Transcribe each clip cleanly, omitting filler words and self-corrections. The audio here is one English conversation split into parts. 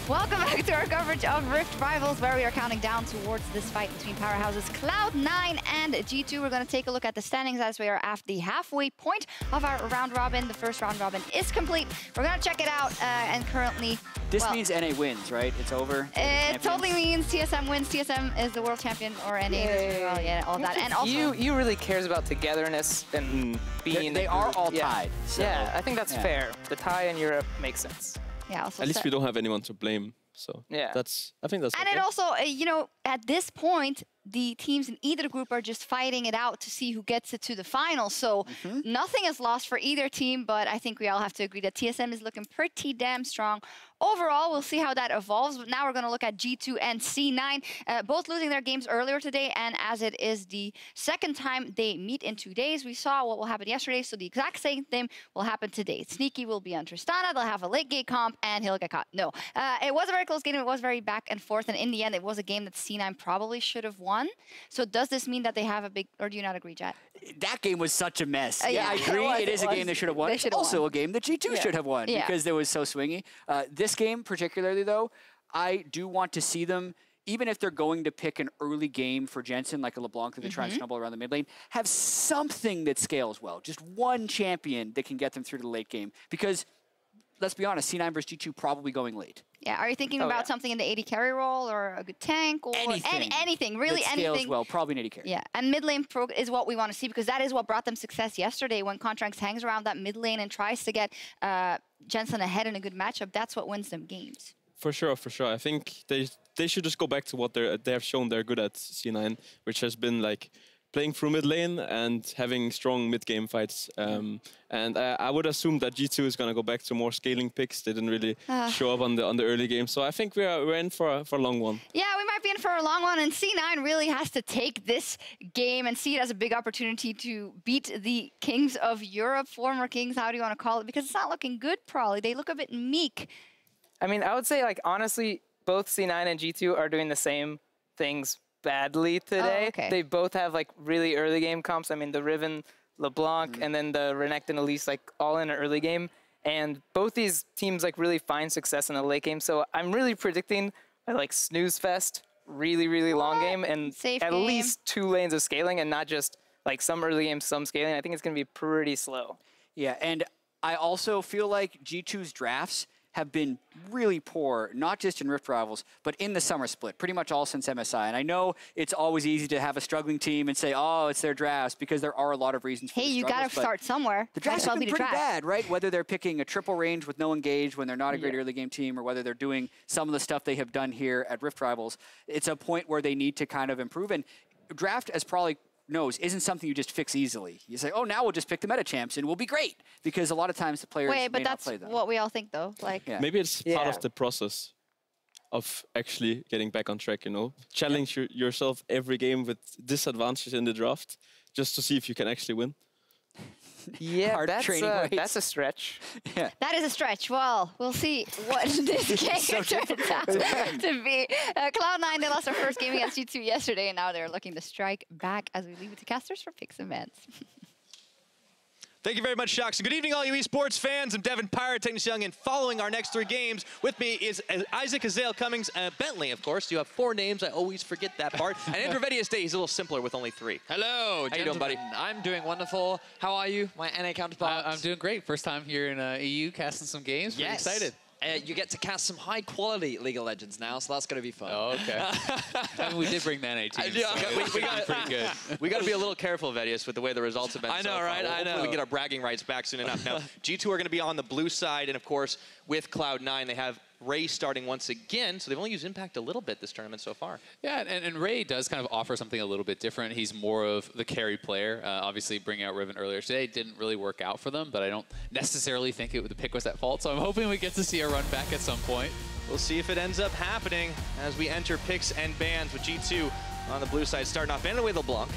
Welcome back to our coverage of Rift Rivals, where we are counting down towards this fight between powerhouses Cloud9 and G2. We're going to take a look at the standings as we are at the halfway point of our round robin. The first round robin is complete. We're going to check it out, and currently... This means NA wins, right? It's over? It totally means TSM wins. TSM is the world champion, or NA, well, yeah, all that. And also... You really cares about togetherness and being... They are all tied. So. Yeah, I think that's fair. The tie in Europe makes sense. Yeah, also at least we don't have anyone to blame, so yeah, I think that's. And okay. it also, you know, at this point, the teams in either group are just fighting it out to see who gets it to the final. So nothing is lost for either team, but I think we all have to agree that TSM is looking pretty damn strong. Overall, we'll see how that evolves. But now we're going to look at G2 and C9, both losing their games earlier today. And as it is the second time they meet in 2 days, we saw what will happen yesterday. So the exact same thing will happen today. Sneaky will be on Tristana. They'll have a late game comp, and he'll get caught. No, it was a very close game. It was very back and forth. And in the end, it was a game that C9 probably should have won. So does this mean that they have a big, or do you not agree, Jet? That game was such a mess. Yeah, I agree. It is a game they should have won. It's also a game that G2 should have won because it was so swingy. This game particularly, though, I do want to see them, even if they're going to pick an early game for Jensen, like a LeBlanc that they try and snowball around the mid lane, have something that scales well. Just one champion that can get them through to the late game. Because, let's be honest, C9 versus G2 probably going late. Yeah, are you thinking about something in the AD carry role or a good tank or anything, really that anything? Scales well, probably an AD carry. Yeah, and mid lane pro is what we want to see because that is what brought them success yesterday when Contracts hangs around that mid lane and tries to get Jensen ahead in a good matchup. That's what wins them games. For sure, for sure. I think they should just go back to what they have shown they're good at, C9, which has been like playing through mid lane and having strong mid-game fights. And I would assume that G2 is going to go back to more scaling picks. They didn't really show up on the early game. So I think we're in for a long one. Yeah, we might be in for a long one. And C9 really has to take this game and see it as a big opportunity to beat the kings of Europe, former kings, how do you want to call it? Because it's not looking good, probably. They look a bit meek. I mean, I would say, like, honestly, both C9 and G2 are doing the same things badly today. Oh, okay. They both have like really early game comps. I mean, the Riven, LeBlanc, and then the Renekton and Elise, like all in an early game. And both these teams like really find success in the late game. So I'm really predicting a like snooze fest, really long game, and at least 2 lanes of scaling, and not just like some early game, some scaling. I think it's going to be pretty slow. Yeah, and I also feel like G2's drafts have been really poor, not just in Rift Rivals, but in the summer split, pretty much all since MSI. And I know it's always easy to have a struggling team and say, oh, it's their drafts, because there are a lot of reasons for the you got to start somewhere. The drafts have been pretty bad, right? Whether they're picking a triple range with no engage when they're not a great early game team, or whether they're doing some of the stuff they have done here at Rift Rivals, it's a point where they need to kind of improve. And draft, as probably knows, isn't something you just fix easily. You say, oh, now we'll just pick the meta champs and we'll be great, because a lot of times the players may not play them. Wait, but that's what we all think, though. Like, maybe it's part of the process of actually getting back on track, you know? Challenge yourself every game with disadvantages in the draft just to see if you can actually win. Yeah, that's a stretch. Yeah. That is a stretch. Well, we'll see what this game turns out to be. Cloud9, they lost their first game against G2 yesterday, and now they're looking to strike back as we leave it to casters for picks and bans. Thank you very much, Shocks. Good evening, all you esports fans. I'm Devin Pirate, Technics Young, and following our next 3 games, with me is Isaac Azale Cummings, Bentley, of course. You have 4 names. I always forget that part. And Andrew Vedius Day, he's a little simpler with only 3. Hello, how you doing, buddy? I'm doing wonderful. How are you, my NA counterpart? I'm doing great. First time here in EU, casting some games. Pretty excited. You get to cast some high-quality League of Legends now, so that's going to be fun. Oh, okay. I mean, we did bring the NA team. We got pretty good. We got to be a little careful, Vedius, with the way the results have been. I know, so right? I know. Hopefully we get our bragging rights back soon enough. Now, G2 are going to be on the blue side, and of course, with Cloud9, they have Ray starting once again, so they've only used Impact a little bit this tournament so far. Yeah, and Ray does kind of offer something a little bit different. He's more of the carry player. Obviously, bringing out Riven earlier today didn't really work out for them, but I don't necessarily think the pick was at fault, so I'm hoping we get to see a run back at some point. We'll see if it ends up happening as we enter picks and bans with G2 on the blue side starting off. And away LeBlanc.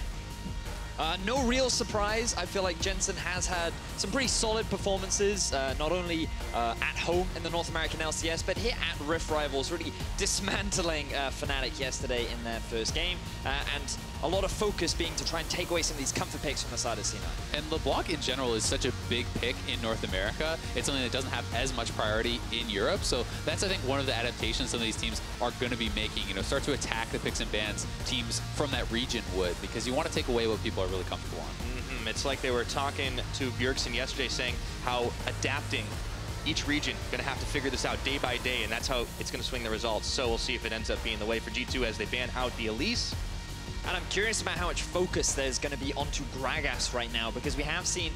No real surprise. I feel like Jensen has had some pretty solid performances, not only at home in the North American LCS, but here at Rift Rivals, really dismantling Fnatic yesterday in their first game, and a lot of focus being to try and take away some of these comfort picks from the side of C9. And LeBlanc in general is such a big pick in North America. It's something that doesn't have as much priority in Europe. So that's, I think, one of the adaptations some of these teams are going to be making. You know, start to attack the picks and bans teams from that region would, because you want to take away what people are really comfortable on. It's like they were talking to Bjergsen yesterday saying how adapting each region going to have to figure this out day by day, and that's how it's going to swing the results. So we'll see if it ends up being the way for G2 as they ban out the Elise. And I'm curious about how much focus there's going to be onto Gragas right now, because we have seen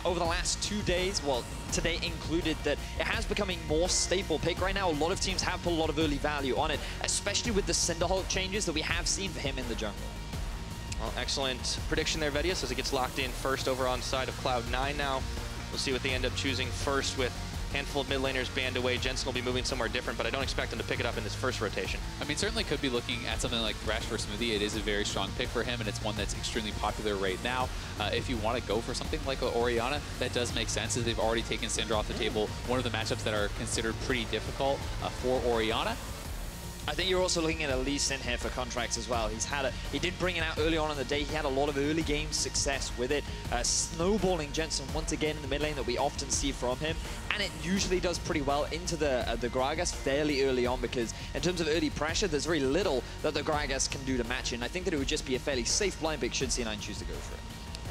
over the last 2 days, well, today included, that it has become a more staple pick right now. A lot of teams have put a lot of early value on it, especially with the Cinderhulk changes that we have seen for him in the jungle. Well, excellent prediction there, Vedius, as it gets locked in first over on side of Cloud9 now. We'll see what they end up choosing first with handful of mid laners banned away. Jensen will be moving somewhere different, but I don't expect him to pick it up in this first rotation. I mean, certainly could be looking at something like Thresh for Smoothie. It is a very strong pick for him, and it's one that's extremely popular right now. If you want to go for something like Orianna, that does make sense, as they've already taken Syndra off the table. One of the matchups that are considered pretty difficult for Orianna. I think you're also looking at Elise in here for contracts as well. He did bring it out early on in the day. He had a lot of early game success with it. Snowballing Jensen once again in the mid lane that we often see from him. And it usually does pretty well into the Gragas fairly early on, because in terms of early pressure, there's very little that the Gragas can do to match it. And I think that it would just be a fairly safe blind pick should C9 choose to go for it.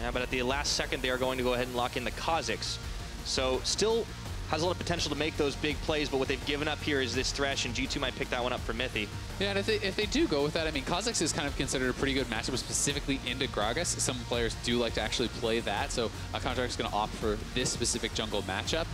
Yeah, but at the last second, they are going to go ahead and lock in the Kha'Zix. So still has a lot of potential to make those big plays, but what they've given up here is this Thresh, and G2 might pick that one up for Mithy. Yeah, and if they do go with that, I mean, Kha'Zix is kind of considered a pretty good matchup specifically into Gragas. Some players do like to actually play that, so Contract's going to opt for this specific jungle matchup.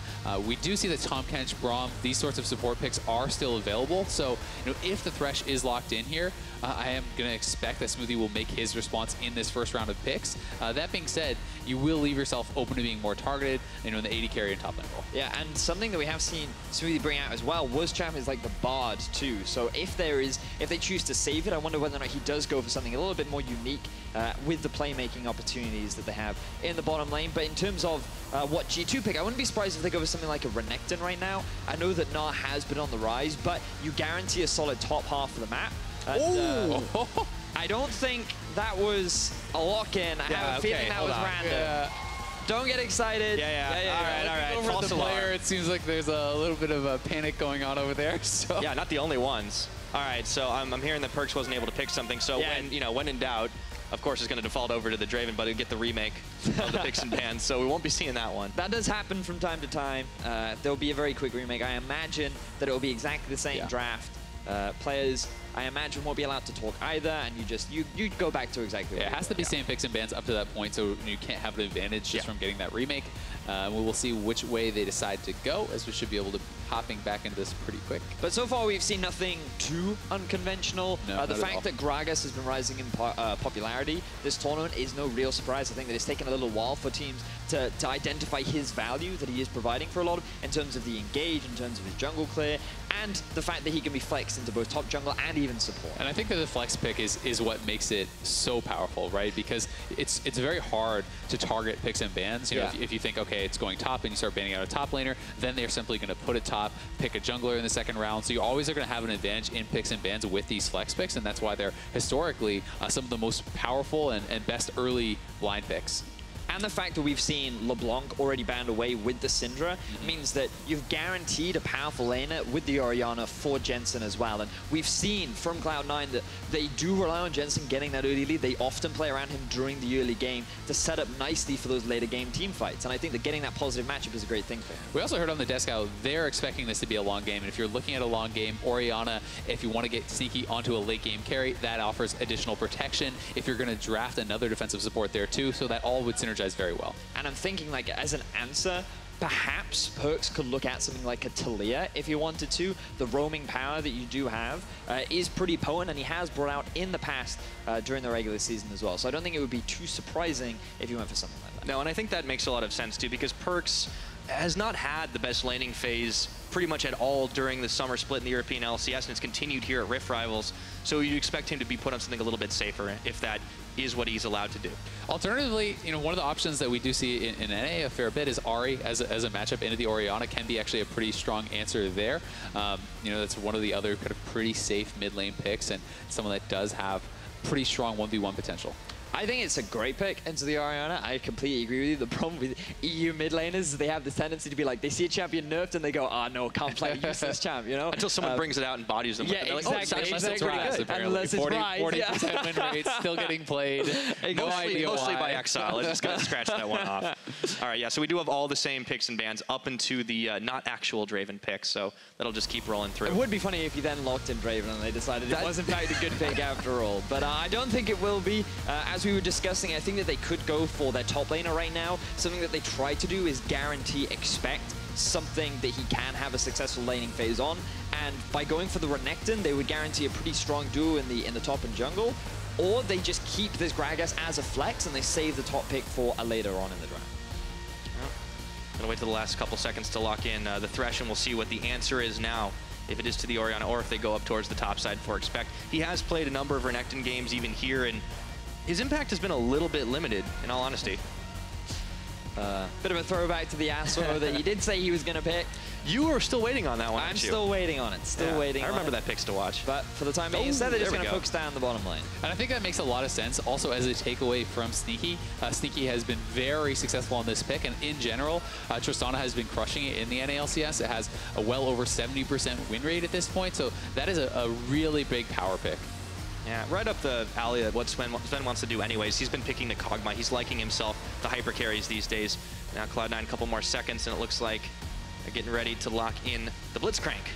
We do see that Tahm Kench, Braum, these sorts of support picks are still available, so if the Thresh is locked in here, I am going to expect that Smoothie will make his response in this first round of picks. That being said, you will leave yourself open to being more targeted, in the AD carry and top lane role. Yeah, and something that we have seen Smoothie bring out as well was champions like the Bard too. So if they choose to save it, I wonder whether or not he does go for something a little bit more unique with the playmaking opportunities that they have in the bottom lane. But in terms of what G2 pick, I wouldn't be surprised if they go for something like a Renekton right now. I know that Gnar has been on the rise, but you guarantee a solid top half of the map. And, I don't think that was a lock-in. I have a feeling that was random. Yeah. Don't get excited. Yeah. All right. Over the player, it seems like there's a little bit of a panic going on over there. So yeah, not the only ones. All right, so I'm hearing that Perkz wasn't able to pick something. So when in doubt, of course, it's going to default over to the Draven, but he'll get the remake of the picks and bans. So we won't be seeing that one. That does happen from time to time. There'll be a very quick remake. I imagine that it will be exactly the same draft. Players, I imagine, won't be allowed to talk either, and you go back to exactly what it has to be same picks and bans up to that point, so you can't have an advantage just from getting that remake. We will see which way they decide to go, as we should be able to hopping back into this pretty quick. But so far, we've seen nothing too unconventional. No, the fact that Gragas has been rising in popularity this tournament is no real surprise. I think that it's taken a little while for teams to identify his value that he is providing for a lot of, in terms of the engage, in terms of his jungle clear, and the fact that he can be flexed into both top jungle and even support. And I think that the flex pick is what makes it so powerful, right? Because it's very hard to target picks and bans. If you think, okay, it's going top and you start banning out a top laner, then they're simply going to put it top, pick a jungler in the second round. So you always are going to have an advantage in picks and bans with these flex picks, and that's why they're historically some of the most powerful and best early line picks. And the fact that we've seen LeBlanc already banned away with the Syndra means that you've guaranteed a powerful laner with the Orianna for Jensen as well. And we've seen from Cloud9 that they do rely on Jensen getting that early lead. They often play around him during the early game to set up nicely for those later game team fights. And I think that getting that positive matchup is a great thing for him. We also heard on the desk how they're expecting this to be a long game. And if you're looking at a long game, Orianna, if you want to get sneaky onto a late game carry, that offers additional protection. If you're going to draft another defensive support there too, so that all would synergize very well. And I'm thinking, like, as an answer, perhaps Perkz could look at something like a Taliyah if he wanted to. The roaming power that you do have is pretty potent, and he has brought out in the past during the regular season as well. So I don't think it would be too surprising if you went for something like that. No, and I think that makes a lot of sense too, because Perkz, has not had the best laning phase pretty much at all during the summer split in the European LCS, and it's continued here at Rift Rivals. So you'd expect him to be put on something a little bit safer if that is what he's allowed to do. Alternatively, one of the options that we do see in NA a fair bit is Ahri as a matchup into the Orianna can be actually a pretty strong answer there. That's one of the other kind of pretty safe mid lane picks and someone that does have pretty strong 1v1 potential. I think it's a great pick into the Orianna. I completely agree with you. The problem with EU mid laners is they have this tendency to be like, they see a champion nerfed and they go, oh no, can't play a useless champ, Until someone brings it out and bodies them. Yeah, with exactly. Unless it's Rise, Unless it's 40% win rate, still getting played. Mostly by Exile. I just got to scratch that one off. All right, yeah, so we do have all the same picks and bans up into the not actual Draven picks, so that'll just keep rolling through. It would be funny if you then locked in Draven and they decided it was in fact a good pick after all. But I don't think it will be. As we were discussing, I think that they could go for their top laner right now. Something that they try to do is guarantee expect something that he can have a successful laning phase on. And by going for the Renekton, they would guarantee a pretty strong duo in the top and jungle. Or they just keep this Gragas as a flex and they save the top pick for a later on in the draft. Gonna wait till the last couple seconds to lock in the Thresh, and we'll see what the answer is now. If it is to the Orianna, or if they go up towards the top side for Expect. He has played a number of Renekton games even here, and his impact has been a little bit limited, in all honesty. Bit of a throwback to the Asmo that he did say he was going to pick. You were still waiting on that one, I'm still waiting on it. Still waiting on it. I remember that picks to watch. But for the time being, instead they're just going to focus down the bottom lane. And I think that makes a lot of sense. Also, as a takeaway from Sneaky, Sneaky has been very successful on this pick. And in general, Tristana has been crushing it in the NALCS. It has a well over 70% win rate at this point. So that is a really big power pick. Yeah, right up the alley of what Sven wants to do anyways. He's been picking the Kog'Maw. He's liking himself the hyper carries these days. Now Cloud9 a couple more seconds, and it looks like they're getting ready to lock in the Blitzcrank.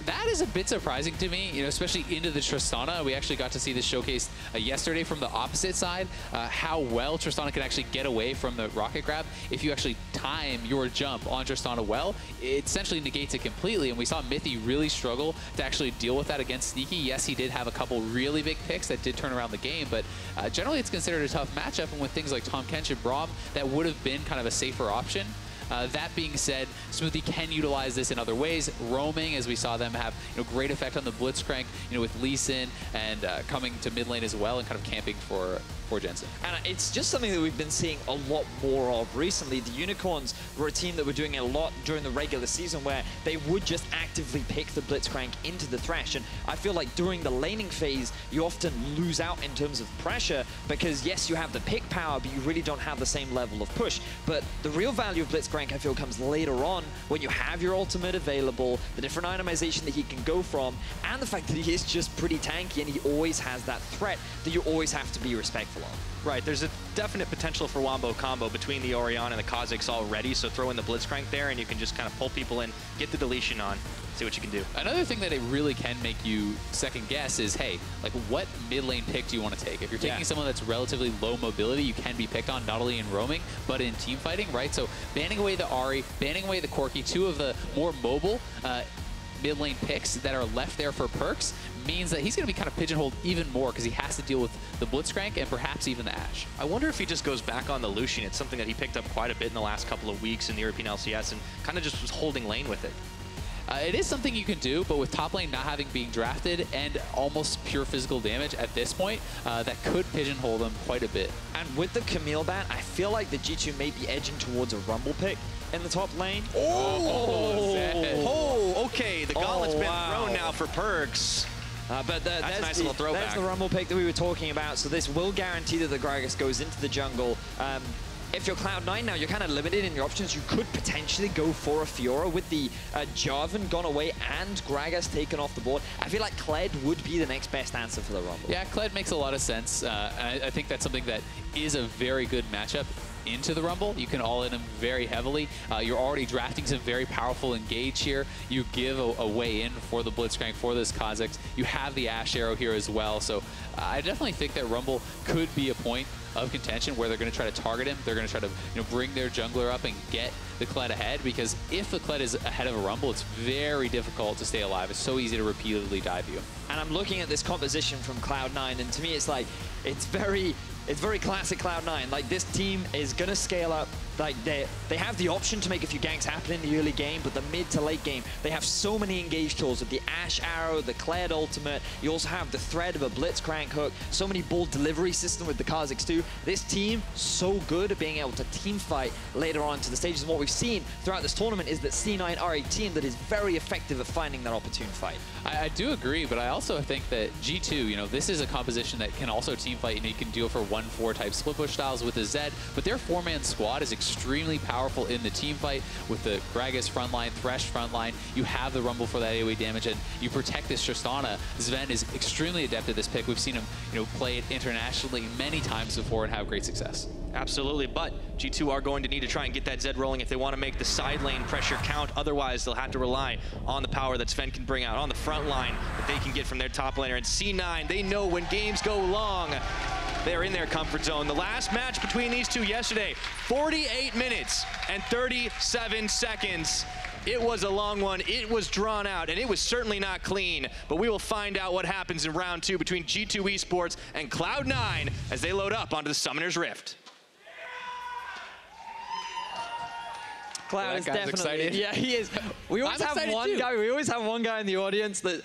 That is a bit surprising to me, especially into the Tristana. We actually got to see this showcased yesterday from the opposite side, how well Tristana can actually get away from the rocket grab. If you actually time your jump on Tristana well, it essentially negates it completely. And we saw Mithy really struggle to actually deal with that against Sneaky. Yes, he did have a couple really big picks that did turn around the game, but generally it's considered a tough matchup. And with things like Tahm Kench and Braum, that would have been kind of a safer option. That being said, Smoothie can utilize this in other ways. Roaming, as we saw them have great effect on the Blitzcrank, with Lee Sin and coming to mid lane as well and kind of camping for Jensen. And it's just something that we've been seeing a lot more of recently. The Unicorns were a team that were doing it a lot during the regular season where they would just actively pick the Blitzcrank into the Thresh. And I feel like during the laning phase, you often lose out in terms of pressure because, yes, you have the pick power, but you really don't have the same level of push. But the real value of Blitzcrank, I feel, comes later on when you have your ultimate available, the different itemization that he can go from, and the fact that he is just pretty tanky and he always has that threat that you always have to be respectful of. Right, there's a definite potential for wombo combo between the Orianna and the Kha'Zix already, so throw in the Blitzcrank there and you can just kind of pull people in, get the deletion on, see what you can do. Another thing that it really can make you second guess is, hey, like what mid lane pick do you want to take? If you're taking someone that's relatively low mobility, you can be picked on not only in roaming, but in team fighting, right? So banning away the Ahri, banning away the Corki, two of the more mobile mid lane picks that are left there for perks means that he's going to be kind of pigeonholed even more because he has to deal with the Blitzcrank and perhaps even the Ashe. I wonder if he just goes back on the Lucian. It's something that he picked up quite a bit in the last couple of weeks in the European LCS and kind of just was holding lane with it. It is something you can do, but with top lane not having being drafted and almost pure physical damage at this point, that could pigeonhole them quite a bit. And with the Camille ban, I feel like the G2 may be edging towards a Rumble pick in the top lane. Okay, the gauntlet's been thrown now for perks. But that's a nice little throwback. That's the Rumble pick that we were talking about. So this will guarantee that the Gragas goes into the jungle. If you're Cloud9 now, you're kind of limited in your options. You could potentially go for a Fiora with the Jarvan gone away and Gragas taken off the board. I feel like Kled would be the next best answer for the Rumble. Yeah, Kled makes a lot of sense. I think that's something that is a very good matchup into the Rumble. You can all in him very heavily. You're already drafting some very powerful engage here. You give a way in for the Blitzcrank, for this Kha'Zix. You have the Ashe Arrow here as well. So I definitely think that Rumble could be a point of contention where they're going to try to target him. They're going to try to bring their jungler up and get the Kled ahead, because if the Kled is ahead of a Rumble, it's very difficult to stay alive. It's so easy to repeatedly dive you. And I'm looking at this composition from Cloud9, and to me it's like, it's very classic Cloud9. Like, this team is going to scale up like they have the option to make a few ganks happen in the early game, but the mid to late game, they have so many engaged tools with the Ashe Arrow, the Kled ultimate. You also have the thread of a Blitzcrank hook, so many ball delivery system with the Kha'Zix too. This team, so good at being able to team fight later on to the stages. And what we've seen throughout this tournament is that C9 are a team that is very effective at finding that opportune fight. I do agree, but I also think that G2, you know, this is a composition that can also team fight. You know, you can do it for 1-4 type split push styles with the Zed, but their 4-man squad is extremely powerful in the team fight with the Gragas frontline, Thresh frontline. You have the Rumble for that AoE damage, and you protect this Tristana. Sven is extremely adept at this pick. We've seen him, you know, play it internationally many times before and have great success. Absolutely, but G2 are going to need to try and get that Zed rolling if they want to make the side lane pressure count. Otherwise, they'll have to rely on the power that Sven can bring out on the front line that they can get from their top laner. And C9, they know when games go long, they're in their comfort zone. The last match between these two yesterday, 48 minutes and 37 seconds. It was a long one, it was drawn out, and it was certainly not clean. But we will find out what happens in round 2 between G2 Esports and Cloud9 as they load up onto the Summoner's Rift. Cloud is definitely excited. Yeah, he is. We always have one guy. We always have one guy in the audience that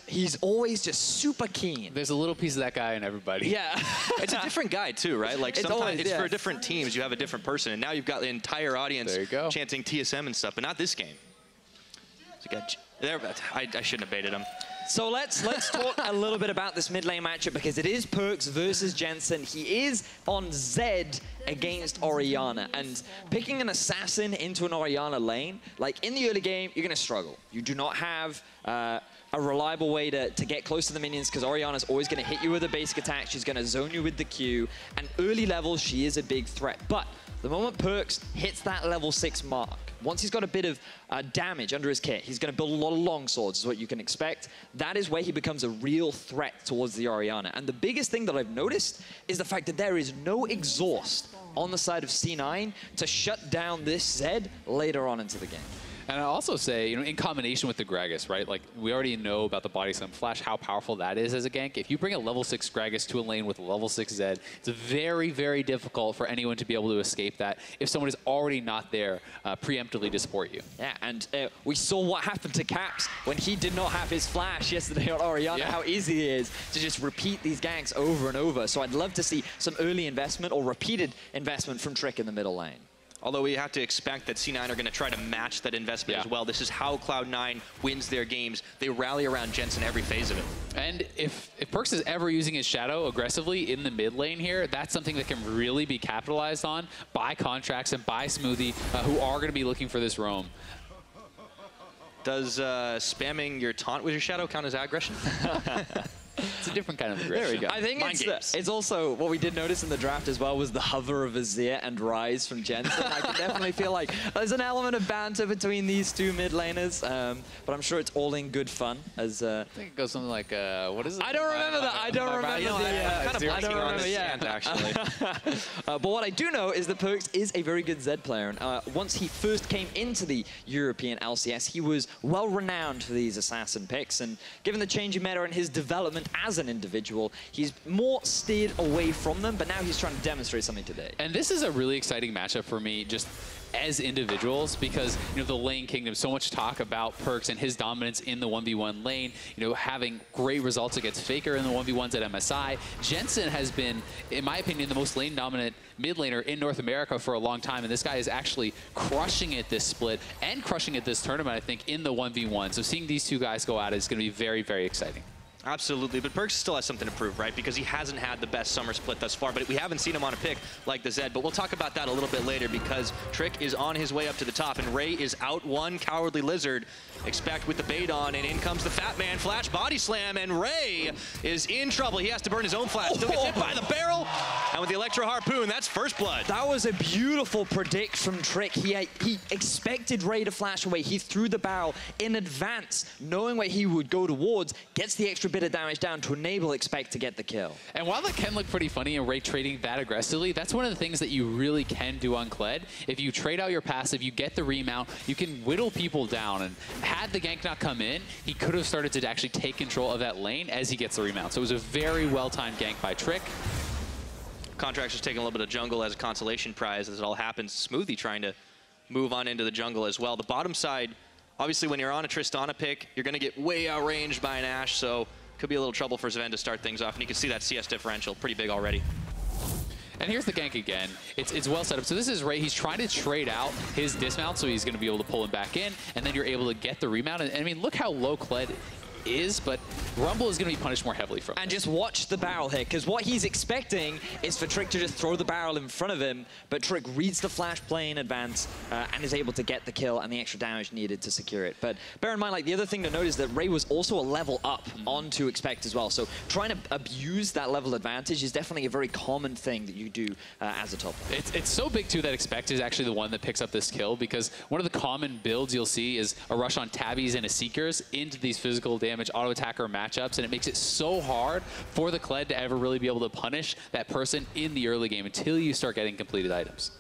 he's always just super keen. There's a little piece of that guy in everybody. Yeah, it's a different guy too, right? Like it's sometimes always, it's for different teams. You have a different person, and now you've got the entire audience chanting TSM and stuff, but not this game. I shouldn't have baited him. So let's talk a little bit about this mid lane matchup because it is Perkz versus Jensen. He is on Zed against Orianna, and picking an assassin into an Orianna lane, like in the early game, you're gonna struggle. You do not have a reliable way to get close to the minions because Orianna's always gonna hit you with a basic attack. She's gonna zone you with the Q, and early levels, she is a big threat. But the moment Perkz hits that level 6 mark, once he's got a bit of damage under his kit, he's going to build a lot of long swords, is what you can expect. That is where he becomes a real threat towards the Orianna. And the biggest thing that I've noticed is the fact that there is no exhaust on the side of C9 to shut down this Zed later on into the game. And I'll also say, you know, in combination with the Gragas, right? Like, we already know about the Body Slam Flash, how powerful that is as a gank. If you bring a level 6 Gragas to a lane with a level 6 Zed, it's very, very difficult for anyone to be able to escape that if someone is already not there preemptively to support you. Yeah, and we saw what happened to Caps when he did not have his Flash yesterday on Orianna, how easy it is to just repeat these ganks over and over. So I'd love to see some early investment or repeated investment from Trick in the middle lane. Although we have to expect that C9 are going to try to match that investment as well. This is how Cloud9 wins their games. They rally around Jensen every phase of it. And if Perkz is ever using his Shadow aggressively in the mid lane here, that's something that can really be capitalized on by Contracts and by Smoothie, who are going to be looking for this roam. Does spamming your taunt with your Shadow count as aggression? It's a different kind of aggression. There we go. I think it's also what we did notice in the draft as well was the hover of Azir and Ryze from Jensen. I can definitely feel like there's an element of banter between these two mid laners, but I'm sure it's all in good fun. As I think it goes something like, what is it? I don't remember that. I don't remember I don't remember, actually. But what I do know is that Perkz is a very good Zed player, and once he first came into the European LCS, he was well renowned for these assassin picks, and given the change in meta and his development as an individual, he's more steered away from them, but now he's trying to demonstrate something today. And this is a really exciting matchup for me, just as individuals, because, you know, the lane kingdom, so much talk about Perkz and his dominance in the 1v1 lane, you know, having great results against Faker in the 1v1s at MSI. Jensen has been, in my opinion, the most lane dominant mid laner in North America for a long time, and this guy is actually crushing it this split and crushing it this tournament, I think, in the 1v1. So seeing these two guys go at it is going to be very, very exciting. Absolutely, but Perkz still has something to prove, right? Because he hasn't had the best summer split thus far, but we haven't seen him on a pick like the Zed. But we'll talk about that a little bit later because Trick is on his way up to the top, and Ray is out one Cowardly Lizard. Expect with the bait on, and in comes the Fat Man Flash Body Slam, and Ray is in trouble. He has to burn his own flash. Still gets hit by the barrel, and with the Electro Harpoon, that's first blood. That was a beautiful predict from Trick. He expected Ray to flash away. He threw the barrel in advance, knowing where he would go towards, gets the extra bit of damage down to enable Expect to get the kill. And while that can look pretty funny and Ray trading that aggressively, that's one of the things that you really can do on Kled. If you trade out your passive, you get the remount, you can whittle people down, and had the gank not come in, he could have started to actually take control of that lane as he gets the remount. So it was a very well-timed gank by Trick. Contracts just taking a little bit of jungle as a consolation prize as it all happens. Smoothie trying to move on into the jungle as well. The bottom side, obviously when you're on a Tristana pick, you're going to get way outranged by an Ashe, so could be a little trouble for Zven to start things off. And you can see that CS differential pretty big already. And here's the gank again. It's well set up. So this is Ray. He's trying to trade out his dismount, so he's going to be able to pull him back in, and then you're able to get the remount. And I mean, look how low Kled is, but Rumble is going to be punished more heavily from And this. just watch the barrel here, because what he's expecting is for Trick to just throw the barrel in front of him, but Trick reads the flash play in advance and is able to get the kill and the extra damage needed to secure it. But bear in mind, like, the other thing to note is that Ray was also a level up onto Expect as well, so trying to abuse that level advantage is definitely a very common thing that you do as a top player. It's so big, too, that Expect is actually the one that picks up this kill, because one of the common builds you'll see is a rush on Tabbies and a Seekers into these physical damage auto attacker matchups, and it makes it so hard for the Kled to ever really be able to punish that person in the early game until you start getting completed items.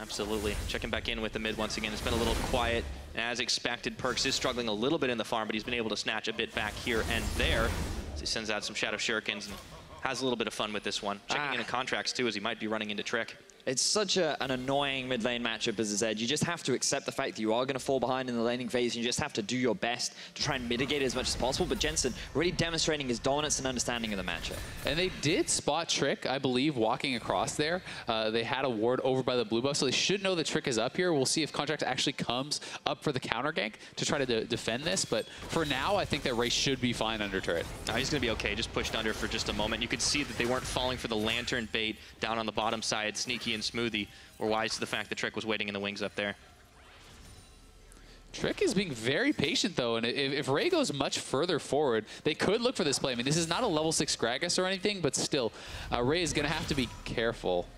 Absolutely. Checking back in with the mid once again. It's been a little quiet. As expected, Perkz is struggling a little bit in the farm, but he's been able to snatch a bit back here and there. So he sends out some Shadow Shurikens and has a little bit of fun with this one. Checking into Contracts too, as he might be running into Trick. It's such an annoying mid lane matchup as a Zed. You just have to accept the fact that you are going to fall behind in the laning phase, and you just have to do your best to try and mitigate it as much as possible. But Jensen really demonstrating his dominance and understanding of the matchup. And they did spot Trick, I believe, walking across there. They had a ward over by the blue buff, so they should know that Trick is up here. We'll see if Contract actually comes up for the counter gank to try to defend this. But for now, I think that Ray should be fine under turret. He's going to be okay. Just pushed under for just a moment. You could see that they weren't falling for the Lantern bait down on the bottom side. Sneaky and Smoothie were wise to the fact that Trick was waiting in the wings up there. Trick is being very patient, though, and if Ray goes much further forward, they could look for this play. I mean, this is not a level 6 Gragas or anything, but still, Ray is going to have to be careful.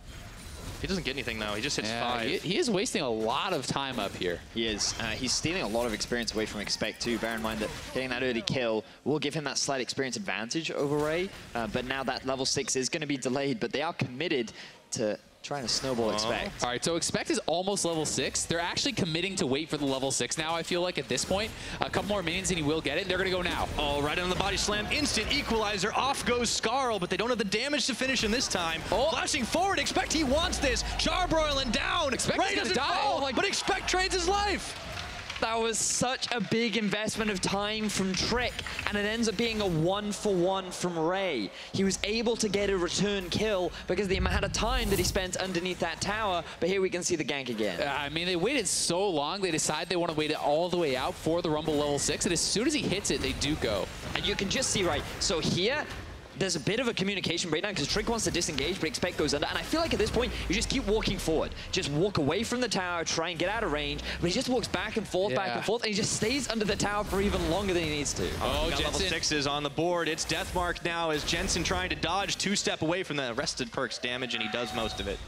He doesn't get anything, though. He just hits 5. He is wasting a lot of time up here. He is. He's stealing a lot of experience away from Expect, too. Bear in mind that getting that early kill will give him that slight experience advantage over Ray, but now that level 6 is going to be delayed, but they are committed to trying to snowball Expect. All right, so Expect is almost level 6. They're actually committing to wait for the level 6 now, I feel like, at this point. A couple more minions and he will get it. They're going to go now. Oh, right on the body slam. Instant equalizer. Off goes Scarl, but they don't have the damage to finish him this time. Oh. Flashing forward. Expect he wants this. Charbroiling down. Expect Ray doesn't fall, but Expect trades his life. That was such a big investment of time from Trick, and it ends up being a 1-for-1 from Ray. He was able to get a return kill because of the amount of time that he spent underneath that tower, but here we can see the gank again. I mean, they waited so long, they decide they want to wait it all the way out for the Rumble level 6, and as soon as he hits it, they do go. And you can just see, right, so here, there's a bit of a communication breakdown because Trick wants to disengage, but Expect goes under. And I feel like at this point, you just keep walking forward. Just walk away from the tower, try and get out of range. But he just walks back and forth, and he just stays under the tower for even longer than he needs to. Oh, level 6 is on the board. It's Deathmark now as Jensen trying to dodge 2-step away from the rested Perkz damage, and he does most of it.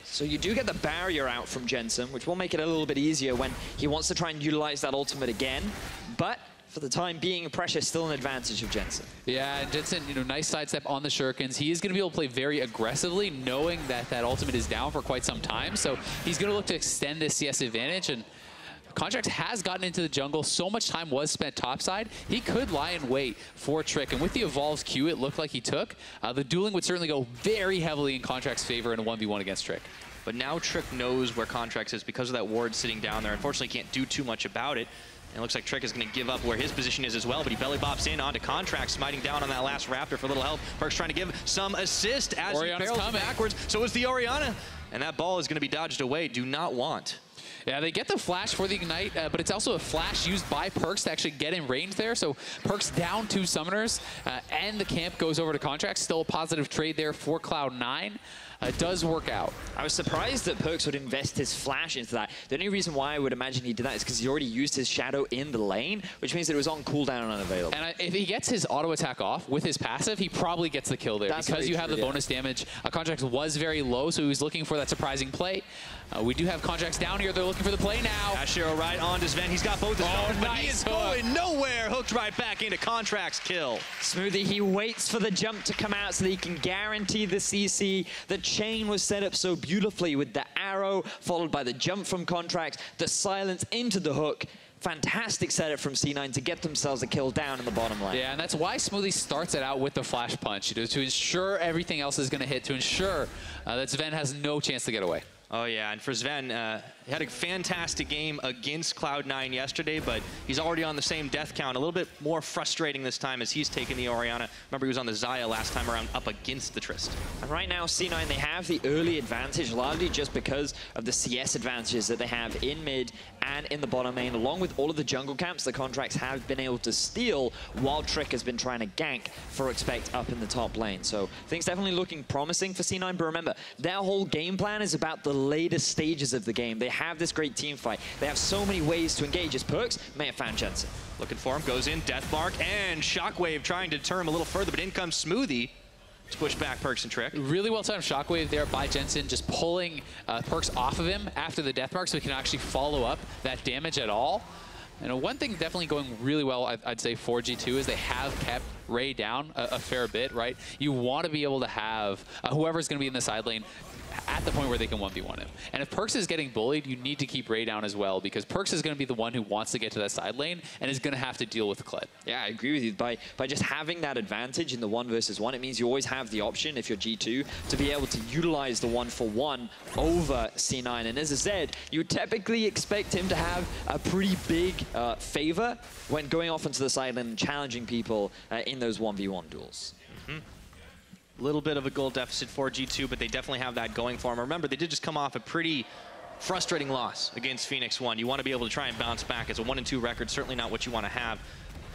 So you do get the barrier out from Jensen, which will make it a little bit easier when he wants to try and utilize that ultimate again. But for the time being, pressure is still an advantage of Jensen. Yeah, and Jensen, you know, nice sidestep on the Shurikens. He is going to be able to play very aggressively, knowing that that ultimate is down for quite some time. So he's going to look to extend this CS advantage, and Contract has gotten into the jungle. So much time was spent topside. He could lie in wait for Trick, and with the Evolve's Q it looked like he took, the dueling would certainly go very heavily in Contract's favor in a 1v1 against Trick. But now Trick knows where Contracts is because of that ward sitting down there. Unfortunately, can't do too much about it. And it looks like Trick is going to give up where his position is as well, but he belly bops in onto Contract, smiting down on that last Raptor for a little help. Perkz trying to give some assist as he barrels backwards. So is the Orianna, and that ball is going to be dodged away. Do not want. Yeah, they get the flash for the Ignite, but it's also a flash used by Perkz to actually get in range there. So Perkz down 2 summoners, and the camp goes over to Contract. Still a positive trade there for Cloud9. It does work out. I was surprised that Perkz would invest his flash into that. The only reason why I would imagine he did that is because he already used his shadow in the lane, which means that it was on cooldown and unavailable. And if he gets his auto attack off with his passive, he probably gets the kill there. That's because you have the bonus damage. Contract was very low, so he was looking for that surprising play. We do have Contracts down here. They're looking for the play now. Ashiro right on to Zven. He's got both his weapons, but he is going nowhere. Hooked right back into Contract's kill. Smoothie, he waits for the jump to come out so that he can guarantee the CC. The chain was set up so beautifully with the arrow, followed by the jump from Contract, the silence into the hook. fantastic setup from C9 to get themselves a kill down in the bottom lane. Yeah, and that's why Smoothie starts it out with the flash punch, to ensure everything else is going to hit, to ensure that Sven has no chance to get away. Oh, yeah, and for Sven, he had a fantastic game against Cloud9 yesterday, but he's already on the same death count. A little bit more frustrating this time as he's taken the Orianna. Remember, he was on the Xayah last time around up against the Trist. And right now, C9, they have the early advantage, largely just because of the CS advantages that they have in mid and in the bottom lane, along with all of the jungle camps the contracts have been able to steal, while Trick has been trying to gank for Expect up in the top lane. So things definitely looking promising for C9, but remember, their whole game plan is about the later stages of the game. They have this great team fight. They have so many ways to engage. As Perks may have found Jensen. Looking for him, goes in, Deathmark, and Shockwave trying to deter him a little further, but in comes Smoothie to push back Perks and Trick. Really well timed Shockwave there by Jensen, just pulling Perks off of him after the Deathmark so he can actually follow up that damage at all. And one thing definitely going really well, I'd say, for G2 is they have kept Ray down a fair bit, right? You want to be able to have whoever's going to be in the side lane at the point where they can 1v1 him. And if Perks is getting bullied, you need to keep Ray down as well, because Perks is going to be the one who wants to get to that side lane and is going to have to deal with Kled. Yeah, I agree with you. By just having that advantage in the 1 versus 1, it means you always have the option, if you're G2, to be able to utilize the 1-for-1 over C9. And as I said, you typically expect him to have a pretty big favor when going off into the side lane and challenging people in those 1v1 duels. Little bit of a goal deficit for G2, but they definitely have that going for them. Remember, they did just come off a pretty frustrating loss against Phoenix 1. You want to be able to try and bounce back. As a 1-2 record, certainly not what you want to have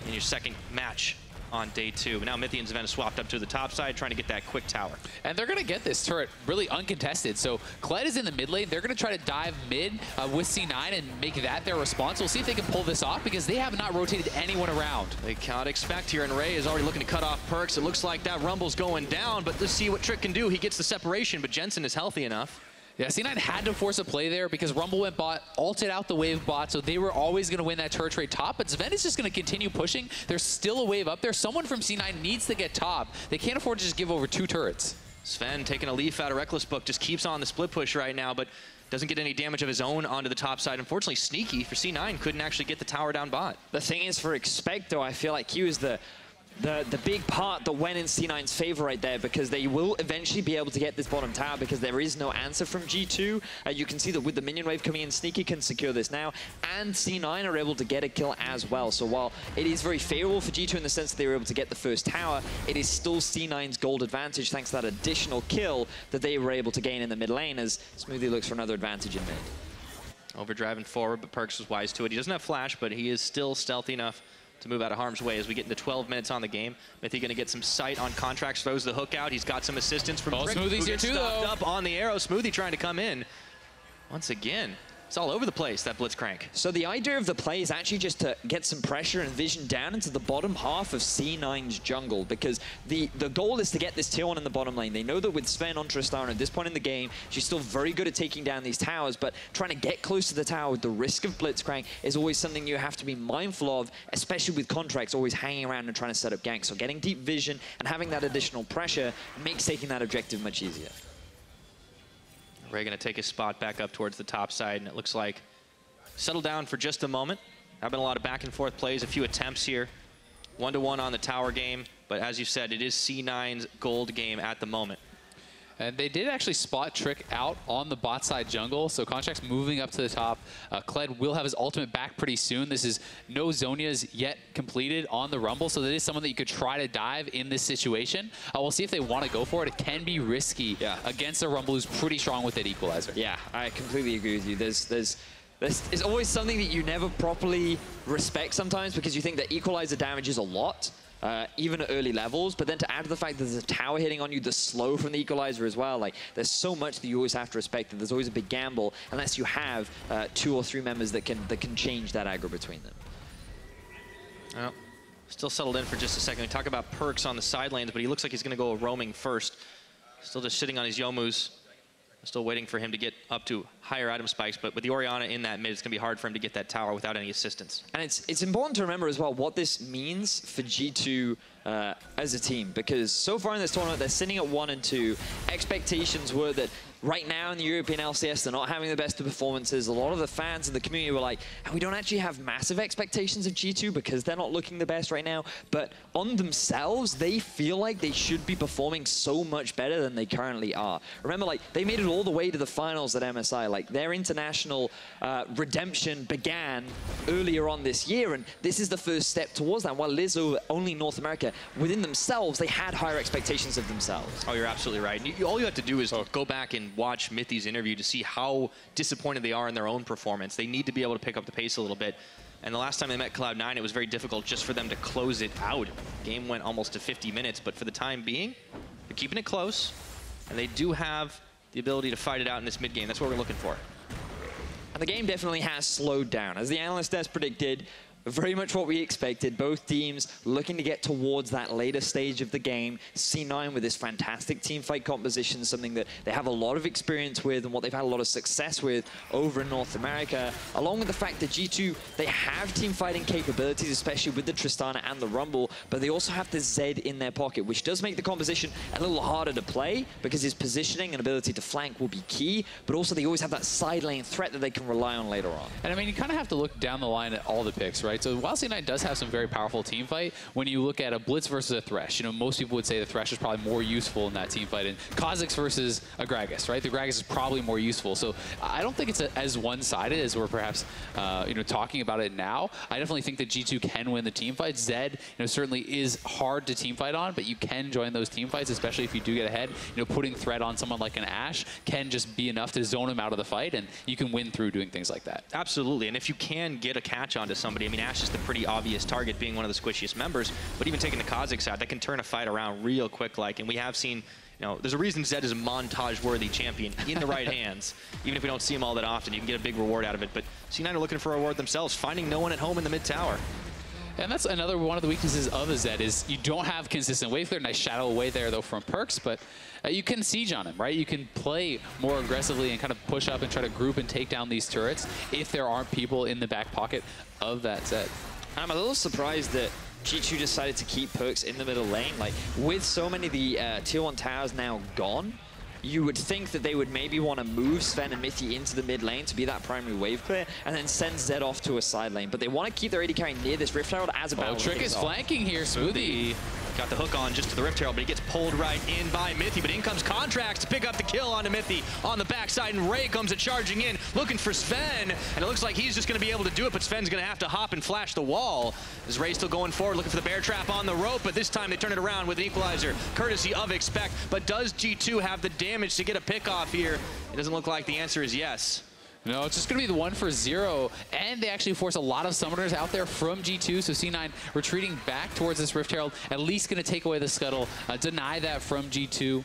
in your second match on day 2. Now Mithy and Sven have swapped up to the top side, trying to get that quick tower. And they're going to get this turret really uncontested. So Kled is in the mid lane. They're going to try to dive mid with C9 and make that their response. We'll see if they can pull this off, because they have not rotated anyone around. They cannot expect here, and Ray is already looking to cut off Perks. It looks like that Rumble's going down, but let's see what Trick can do. He gets the separation, but Jensen is healthy enough. Yeah, C9 had to force a play there because Rumble went bot, ulted out the wave bot, so they were always going to win that turret trade top, but Sven is just going to continue pushing. There's still a wave up there. Someone from C9 needs to get top. They can't afford to just give over 2 turrets. Sven taking a leaf out of Reckless Book, just keeps on the split push right now, but doesn't get any damage of his own onto the top side. Unfortunately, Sneaky for C9 couldn't actually get the tower down bot. The thing is, for Expect, though, I feel like he was the big part that went in C9's favor right there, because they will eventually be able to get this bottom tower because there is no answer from G2. You can see that with the minion wave coming in, Sneaky can secure this now, and C9 are able to get a kill as well. So while it is very favorable for G2 in the sense that they were able to get the first tower, it is still C9's gold advantage thanks to that additional kill that they were able to gain in the mid lane, as Smoothie looks for another advantage in mid. Overdriving forward, but Perks was wise to it. He doesn't have flash, but he is still stealthy enough to move out of harm's way as we get into 12 minutes on the game. Mithy going to get some sight on contracts, throws the hook out. He's got some assistance from Rick, Smoothie's here too, though. Up on the arrow. Smoothie trying to come in. Once again, it's all over the place, that Blitzcrank. So the idea of the play is actually just to get some pressure and vision down into the bottom half of C9's jungle, because the goal is to get this tier 1 in the bottom lane. They know that with Sven on Tristana at this point in the game, she's still very good at taking down these towers, but trying to get close to the tower with the risk of Blitzcrank is always something you have to be mindful of, especially with contracts always hanging around and trying to set up ganks. So getting deep vision and having that additional pressure makes taking that objective much easier. Ray going to take his spot back up towards the top side, and it looks like settle down for just a moment. Have been a lot of back and forth plays, a few attempts here. 1-to-1 on the tower game, but as you said, it is C9's gold game at the moment. And they did actually spot Trick out on the bot side jungle, so Contract's moving up to the top. Kled will have his ultimate back pretty soon. This is no Zonias yet completed on the Rumble, so that is someone that you could try to dive in this situation. We'll see if they want to go for it. It can be risky against a Rumble who's pretty strong with that equalizer. Yeah, I completely agree with you. There's always something that you never properly respect sometimes, because you think that equalizer damages a lot. Even at early levels, but then to add to the fact that there's a tower hitting on you, the slow from the equalizer as well, like there's so much that you always have to respect, and there's always a big gamble unless you have 2 or 3 members that can change that aggro between them. Well, still settled in for just a second. We talk about Perks on the side lanes, but he looks like he's going to go roaming first. Still just sitting on his Yomus. Still waiting for him to get up to higher item spikes, but with the Orianna in that mid, it's going to be hard for him to get that tower without any assistance. And it's important to remember as well what this means for G2 as a team, because so far in this tournament, they're sitting at 1 and 2. Expectations were that right now in the European LCS, they're not having the best of performances. A lot of the fans and the community were like, we don't actually have massive expectations of G2 because they're not looking the best right now. But on themselves, they feel like they should be performing so much better than they currently are. Remember, like, they made it all the way to the finals at MSI. Like, their international redemption began earlier on this year, and this is the first step towards that. While Liz are only North America, within themselves, they had higher expectations of themselves. Oh, you're absolutely right. All you have to do is go back and watch Mithy's interview to see how disappointed they are in their own performance. They need to be able to pick up the pace a little bit. And the last time they met Cloud9, it was very difficult just for them to close it out. Game went almost to 50 minutes, but for the time being, they're keeping it close. And they do have the ability to fight it out in this mid game. That's what we're looking for. And the game definitely has slowed down. As the analyst has predicted, very much what we expected. Both teams looking to get towards that later stage of the game. C9 with this fantastic team fight composition, something that they have a lot of experience with and what they've had a lot of success with over in North America. Along with the fact that G2, they have team fighting capabilities, especially with the Tristana and the Rumble, but they also have the Zed in their pocket, which does make the composition a little harder to play because his positioning and ability to flank will be key, but also they always have that side lane threat that they can rely on later on. And I mean, you kind of have to look down the line at all the picks, right? So while C9 does have some very powerful team fight, when you look at a Blitz versus a Thresh, you know, most people would say the Thresh is probably more useful in that team fight. And Kha'Zix versus a Gragas, right? The Gragas is probably more useful. So I don't think it's as one-sided as we're perhaps, you know, talking about it now. I definitely think that G2 can win the team fight. Zed, you know, certainly is hard to team fight on, but you can join those team fights, especially if you do get ahead. You know, putting threat on someone like an Ashe can just be enough to zone him out of the fight, and you can win through doing things like that. Absolutely, and if you can get a catch onto somebody, I mean, Ashe is the pretty obvious target, being one of the squishiest members, but even taking the Kha'Zix out, that can turn a fight around real quick, like, and we have seen, you know, there's a reason Zed is a montage-worthy champion in the right hands. Even if we don't see him all that often, you can get a big reward out of it, but C9 are looking for a reward themselves, finding no one at home in the mid tower. And that's another one of the weaknesses of a Zed is you don't have consistent wave clear. Nice shadow away there, though, from Perks, but you can siege on him, right? You can play more aggressively and kind of push up and try to group and take down these turrets if there aren't people in the back pocket of that Zed. I'm a little surprised that G2 decided to keep Perks in the middle lane. Like, with so many of the tier 1 towers now gone, you would think that they would maybe want to move Sven and Mithy into the mid lane to be that primary wave clear and then send Zed off to a side lane. But they want to keep their AD carry near this Rift Herald as a battle. Trick is flanking here, Smoothie. Got the hook on just to the Rift Herald, but he gets pulled right in by Mithy. But in comes Contracts to pick up the kill onto Mithy on the backside, and Ray comes charging in, looking for Sven, and it looks like he's just going to be able to do it, but Sven's going to have to hop and flash the wall. As Ray's still going forward, looking for the bear trap on the rope, but this time they turn it around with an equalizer, courtesy of Expect. But does G2 have the damage to get a pick off here? It doesn't look like the answer is yes. No, it's just going to be the 1-for-0, and they actually force a lot of summoners out there from G2, so C9 retreating back towards this Rift Herald, at least going to take away the scuttle, deny that from G2.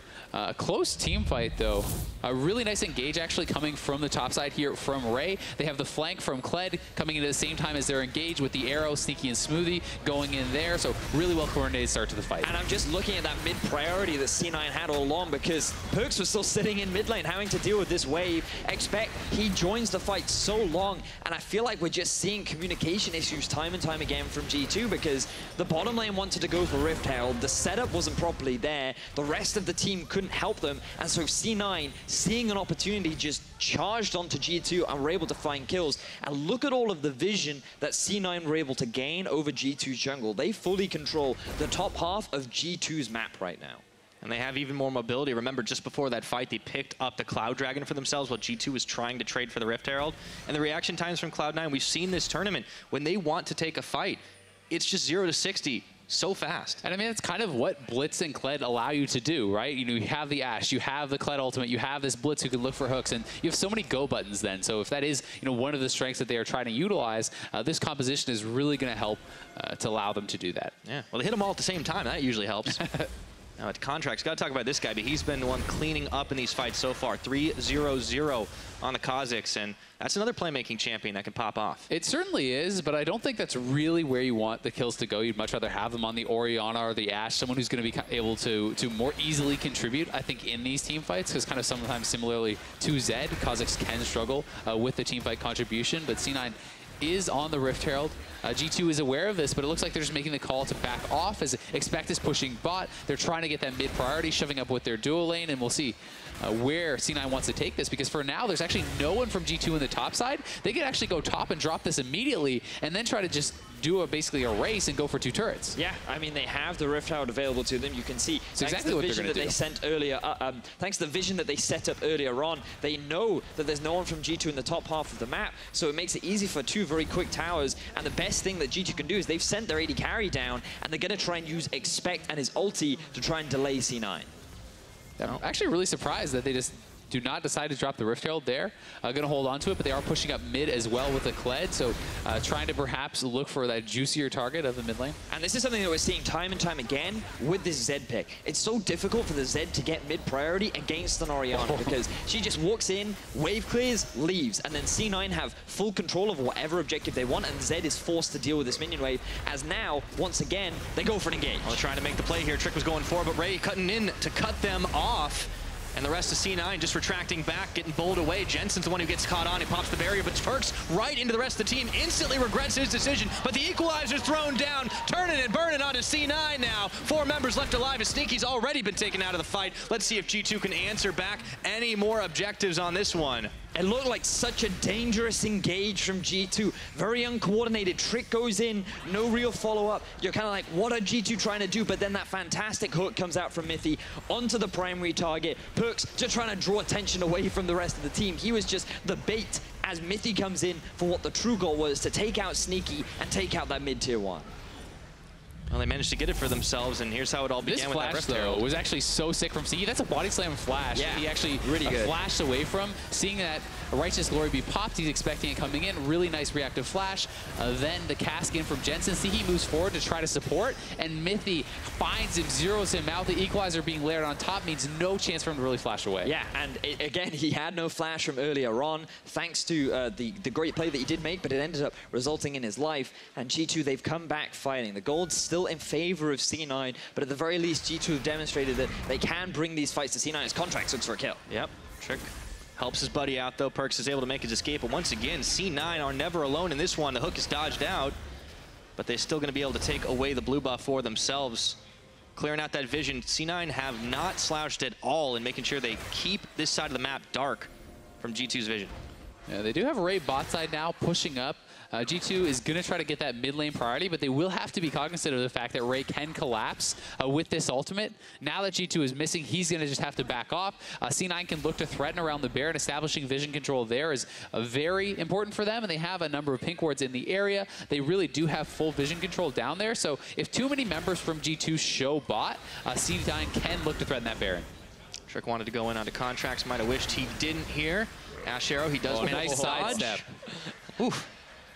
Close team fight, though. A really nice engage actually coming from the top side here from Ray. They have the flank from Kled coming in at the same time as they're engaged with the arrow, Sneaky and Smoothie going in there, so really well coordinated start to the fight. And I'm just looking at that mid priority that C9 had all along because Perks was still sitting in mid lane having to deal with this wave. Expect he joins the fight so long, and I feel like we're just seeing communication issues time and time again from G2 because the bottom lane wanted to go for Rift Herald, the setup wasn't properly there, the rest of the team couldn't help them, and so C9, seeing an opportunity, just charged onto G2 and were able to find kills. And look at all of the vision that C9 were able to gain over G2's jungle. They fully control the top half of G2's map right now. And they have even more mobility. Remember, just before that fight, they picked up the Cloud Dragon for themselves while G2 was trying to trade for the Rift Herald. And the reaction times from Cloud9, we've seen this tournament, when they want to take a fight, it's just 0 to 60 so fast. And I mean, it's kind of what Blitz and Kled allow you to do, right? You know, you have the Ashe, you have the Kled ultimate, you have this Blitz who can look for hooks, and you have so many go buttons then. So if that is, you know, one of the strengths that they are trying to utilize, this composition is really going to help to allow them to do that. Yeah, well, they hit them all at the same time. That usually helps. Now at Contracts, got to talk about this guy, but he's been the one cleaning up in these fights so far. 3-0-0 on the Kha'Zix, and that's another playmaking champion that can pop off. It certainly is, but I don't think that's really where you want the kills to go. You'd much rather have them on the Orianna or the Ashe, someone who's going to be able to more easily contribute, I think, in these team fights, because kind of sometimes similarly to Zed, Kha'Zix can struggle with the team fight contribution, but C9 is on the Rift Herald. G2 is aware of this, but it looks like they're just making the call to back off as Expect is pushing bot. They're trying to get that mid priority, shoving up with their dual lane, and we'll see where C9 wants to take this, because for now, there's actually no one from G2 in the top side. They could actually go top and drop this immediately, and then try to just do basically a race and go for 2 turrets. Yeah, I mean, they have the Rift Herald available to them. You can see, it's exactly what they're going to do. They sent earlier, thanks to the vision that they set up earlier on, they know that there's no one from G2 in the top half of the map, so it makes it easy for 2 very quick towers. And the best thing that G2 can do is they've sent their AD carry down, and they're going to try and use Expect and his ulti to try and delay C9. I'm actually really surprised that they just do not decide to drop the Rift Herald there. Going to hold on to it, but they are pushing up mid as well with the Kled, so trying to perhaps look for that juicier target of the mid lane. And this is something that we're seeing time and time again with this Zed pick. It's so difficult for the Zed to get mid priority against an Orianna because she just walks in, wave clears, leaves, and then C9 have full control of whatever objective they want, and Zed is forced to deal with this minion wave, as now, once again, they go for an engage. Well, trying to make the play here. Trick was going for, but Ray cutting in to cut them off. And the rest of C9 just retracting back, getting bowled away. Jensen's the one who gets caught on. He pops the barrier, but Perks right into the rest of the team. Instantly regrets his decision, but the equalizer's thrown down. Turning and burning onto C9 now. 4 members left alive as Sneaky's already been taken out of the fight. Let's see if G2 can answer back any more objectives on this one. It looked like such a dangerous engage from G2. Very uncoordinated. Trick goes in, no real follow-up. You're kind of like, what are G2 trying to do? But then that fantastic hook comes out from Mithy onto the primary target. Perks just trying to draw attention away from the rest of the team. He was just the bait as Mithy comes in for what the true goal was, to take out Sneaky and take out that mid-tier 1. Well, they managed to get it for themselves, and here's how it all began with that Rift Herald. This flash, though, was actually so sick from Sneaky. That's a body slam flash. Yeah, he actually really good. Flashed away from. Seeing that Righteous Glory be popped, he's expecting it coming in. Really nice reactive flash. Then the cask in from Jensen. Sneaky moves forward to try to support, and Mithy finds him, zeroes him out. The equalizer being layered on top means no chance for him to really flash away. Yeah, and again, he had no flash from earlier on, thanks to the great play that he did make, but it ended up resulting in his life. And G2, they've come back fighting. The gold's still in favor of C9, but at the very least, G2 have demonstrated that they can bring these fights to C9 as Contracts looks for a kill. Yep, Trick helps his buddy out, though. Perks is able to make his escape, but once again, C9 are never alone in this one. The hook is dodged out, but they're still going to be able to take away the blue buff for themselves. Clearing out that vision, C9 have not slouched at all in making sure they keep this side of the map dark from G2's vision. Yeah, they do have Ray bot side now pushing up. G2 is going to try to get that mid lane priority, but they will have to be cognizant of the fact that Ray can collapse with this ultimate. Now that G2 is missing, he's going to just have to back off. C9 can look to threaten around the Baron. Establishing vision control there is very important for them, and they have a number of pink wards in the area. They really do have full vision control down there, so if too many members from G2 show bot, C9 can look to threaten that Baron. Trick wanted to go in onto Contracts, might have wished he didn't here. Ash Arrow, he does manage nice sidestep. Oof.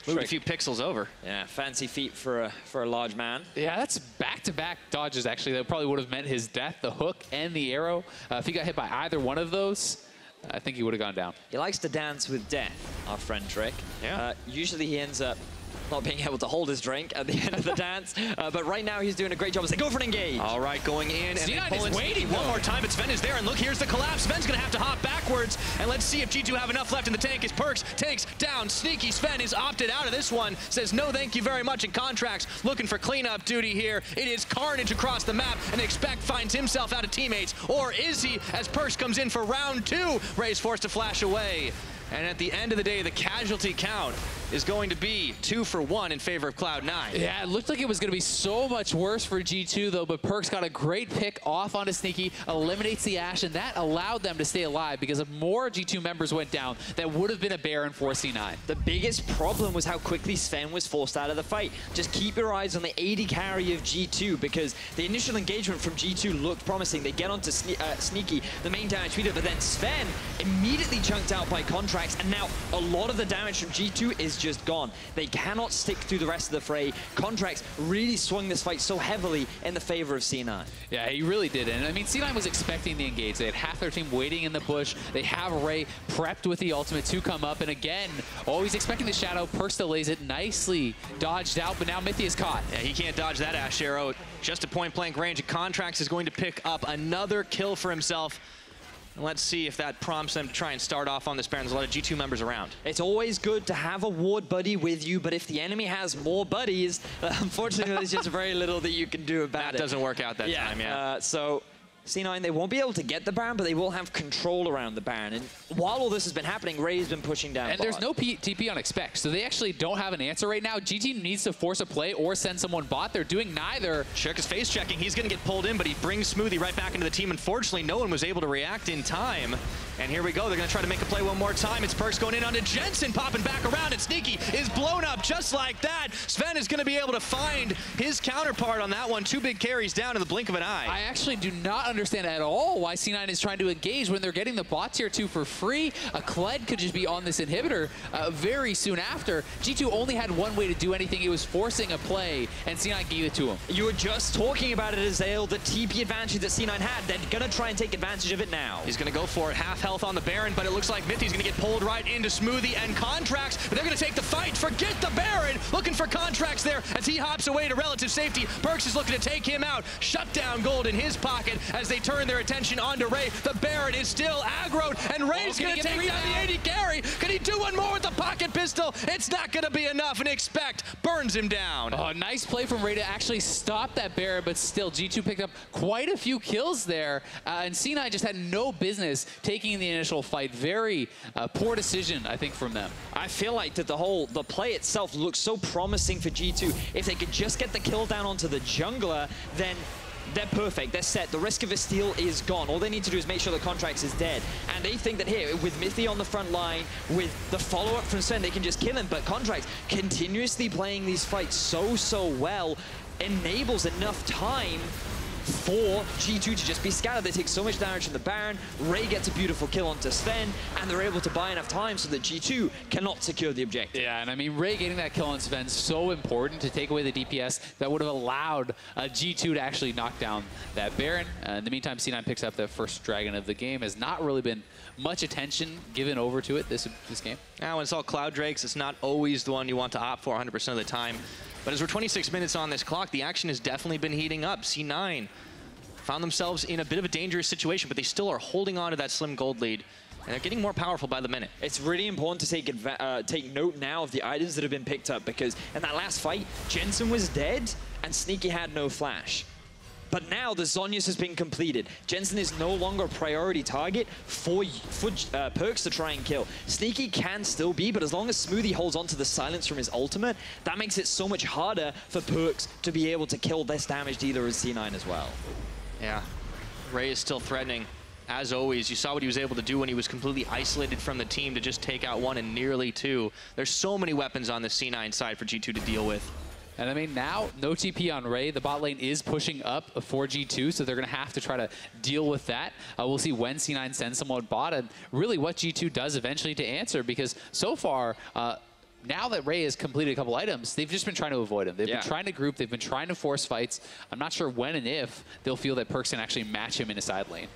Moved a few pixels over. Yeah, fancy feat for a large man. Yeah, that's back-to-back dodges, actually. That probably would have meant his death, the hook and the arrow. If he got hit by either one of those, I think he would have gone down. He likes to dance with death, our friend Trick. Yeah. Usually he ends up not being able to hold his drink at the end of the dance, but right now he's doing a great job as they go for an engage. All right, going in and then pulling waiting one more time, but Sven is there, and look, here's the collapse. Sven's gonna have to hop backwards, and let's see if G2 have enough left in the tank as Perks takes down Sneaky. Sven is opted out of this one, says no thank you very much in Contracts, looking for cleanup duty here. It is carnage across the map, and Expect finds himself out of teammates, or is he, as Perks comes in for round 2. Ray's forced to flash away. And at the end of the day, the casualty count is going to be 2 for 1 in favor of Cloud9. Yeah, it looked like it was going to be so much worse for G2, though, but Perks got a great pick off onto Sneaky, eliminates the Ashe, and that allowed them to stay alive, because if more G2 members went down, that would have been a Baron for C9. The biggest problem was how quickly Sven was forced out of the fight. Just keep your eyes on the AD carry of G2, because the initial engagement from G2 looked promising. They get onto Sneaky, the main damage leader, but then Sven immediately chunked out by Contracts, and now a lot of the damage from G2 is just gone. They cannot stick through the rest of the fray. Contracts really swung this fight so heavily in the favor of C9. Yeah, he really did. And I mean, C9 was expecting the engage. They had half their team waiting in the bush. They have Ray prepped with the ultimate to come up. And again, always expecting the shadow. Perks delays it, nicely dodged out, but now Mithy is caught. Yeah, he can't dodge that Ash Arrow. Just a point-blank range. Contracts is going to pick up another kill for himself. And let's see if that prompts them to try and start off on this Baron. There's a lot of G2 members around. It's always good to have a ward buddy with you, but if the enemy has more buddies, unfortunately there's just very little that you can do about it. That doesn't work out that time, yeah. So C9, they won't be able to get the Baron, but they will have control around the Baron. And while all this has been happening, Ray's been pushing down And bot. there's no TP on expect, so they actually don't have an answer right now. GT needs to force a play or send someone bot. They're doing neither. Shirk is face checking. He's going to get pulled in, but he brings Smoothie right back into the team. Unfortunately, no one was able to react in time. And here we go. They're going to try to make a play one more time. It's Perks going in onto Jensen, popping back around, and Sneaky is blown up just like that. Sven is going to be able to find his counterpart on that one. 2 big carries down in the blink of an eye. I actually do not understand at all why C9 is trying to engage when they're getting the bot tier 2 for free. A Kled could just be on this inhibitor very soon after. G2 only had one way to do anything. It was forcing a play, and C9 gave it to him. You were just talking about it, Azale, the TP advantage that C9 had. They're going to try and take advantage of it now. He's going to go for it. Half health on the Baron, but it looks like Mithy's going to get pulled right into Smoothie and Contracts, but they're going to take the fight. Forget the Baron. Looking for Contracts there as he hops away to relative safety. Perks is looking to take him out. Shut down gold in his pocket as they turn their attention onto Ray. The Baron is still aggroed, and Ray's going to take down the AD carry. Can he do one more with the pocket pistol? It's not going to be enough, and Expect burns him down. Oh, nice play from Ray to actually stop that Baron, but still, G2 picked up quite a few kills there, and C9 just had no business taking the initial fight. Very poor decision, I think, from them. I feel like that the play itself looks so promising for G2. If they could just get the kill down onto the jungler, then they're perfect, they're set. The risk of a steal is gone. All they need to do is make sure the Contracts is dead. And they think that here, with Mithy on the front line, with the follow-up from Sven, they can just kill him. But Contracts continuously playing these fights so well enables enough time for G2 to just be scattered. They take so much damage from the Baron. Ray gets a beautiful kill onto Sven, and they're able to buy enough time so that G2 cannot secure the objective. Yeah, and I mean, Ray getting that kill on Sven so important to take away the DPS that would have allowed G2 to actually knock down that Baron. In the meantime, C9 picks up the first Dragon of the game. Has not really been much attention given over to it this game. Now, when it's all Cloud Drakes, it's not always the one you want to opt for 100% of the time. But as we're 26 minutes on this clock, the action has definitely been heating up. C9 found themselves in a bit of a dangerous situation, but they still are holding on to that slim gold lead. And they're getting more powerful by the minute. It's really important to take note now of the items that have been picked up, because in that last fight, Jensen was dead and Sneaky had no flash. But now the Zhonya's has been completed. Jensen is no longer a priority target for Perks to try and kill. Sneaky can still be, but as long as Smoothie holds on to the silence from his ultimate, that makes it so much harder for Perks to be able to kill this damage dealer as C9 as well. Yeah, Ray is still threatening. As always, you saw what he was able to do when he was completely isolated from the team to just take out one and nearly two. There's so many weapons on the C9 side for G2 to deal with. And I mean, now, no TP on Ray. The bot lane is pushing up for G2, so they're going to have to try to deal with that. We'll see when C9 sends someone bot, and really what G2 does eventually to answer, because so far, now that Ray has completed a couple items, they've just been trying to avoid him. They've been trying to group, they've been trying to force fights. I'm not sure when and if they'll feel that Perks can actually match him in a side lane.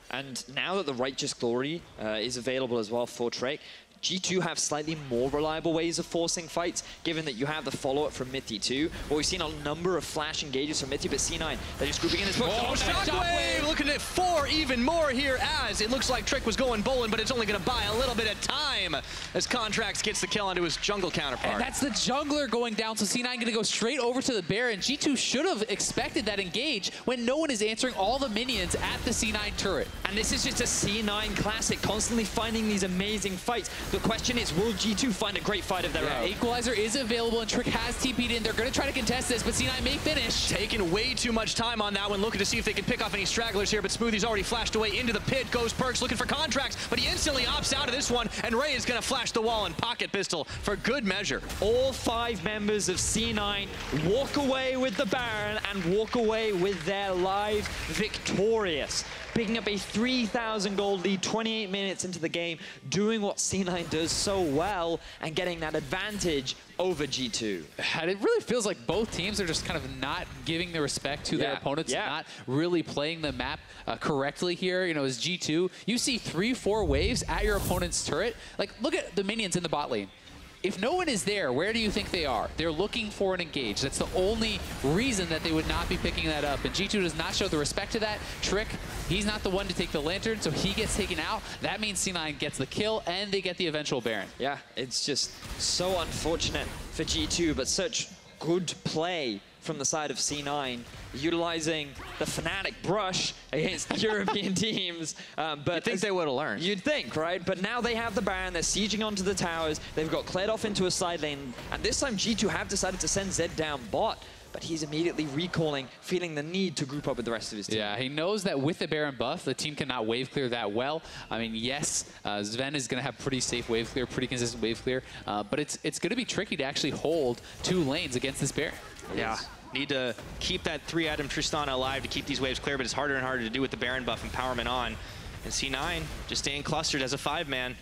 And now that the Righteous Glory is available as well for Trek, G2 have slightly more reliable ways of forcing fights, given that you have the follow-up from Mithy too. Well, we've seen a number of flash engages from Mithy, but C9, they're just grouping in this book. Oh, Shockwave! Looking at 4 even more here, as it looks like Trick was going bowling, but it's only going to buy a little bit of time as Contracts gets the kill onto his jungle counterpart. And that's the jungler going down, so C9 going to go straight over to the Baron. G2 should have expected that engage when no one is answering all the minions at the C9 turret. And this is just a C9 classic, constantly finding these amazing fights. The question is, will G2 find a great fight of their own? Equalizer is available, and Trick has TP'd in. They're going to try to contest this, but C9 may finish. Taking way too much time on that one, looking to see if they can pick off any stragglers here, but Smoothie's already flashed away into the pit. Goes Perks looking for Contracts, but he instantly opts out of this one, and Ray is going to flash the wall and pocket pistol for good measure. All 5 members of C9 walk away with the Baron and walk away with their lives victorious. Picking up a 3,000 gold lead 28 minutes into the game, doing what C9 does so well and getting that advantage over G2. And it really feels like both teams are just kind of not giving the respect to their opponents, not really playing the map correctly here. You know, as G2, you see 3-4 waves at your opponent's turret. Like, look at the minions in the bot lane. if no one is there, where do you think they are? They're looking for an engage. That's the only reason that they would not be picking that up. And G2 does not show the respect to that. Trick, he's not the one to take the Lantern, so he gets taken out. That means C9 gets the kill, and they get the eventual Baron. Yeah, it's just so unfortunate for G2, but such good play from the side of C9, utilizing the Fnatic brush against European teams. But you'd think they would have learned. You'd think, right? But now they have the Baron, they're sieging onto the towers, they've got cleared off into a side lane, and this time G2 have decided to send Zed down bot, but he's immediately recalling, feeling the need to group up with the rest of his team. Yeah, he knows that with the Baron buff, the team cannot wave clear that well. I mean, yes, Sven is going to have pretty safe wave clear, pretty consistent wave clear, but it's going to be tricky to actually hold 2 lanes against this Baron. Yeah. Need to keep that 3-item Tristana alive to keep these waves clear, but it's harder and harder to do with the Baron buff empowerment on. And C9 just staying clustered as a 5-man.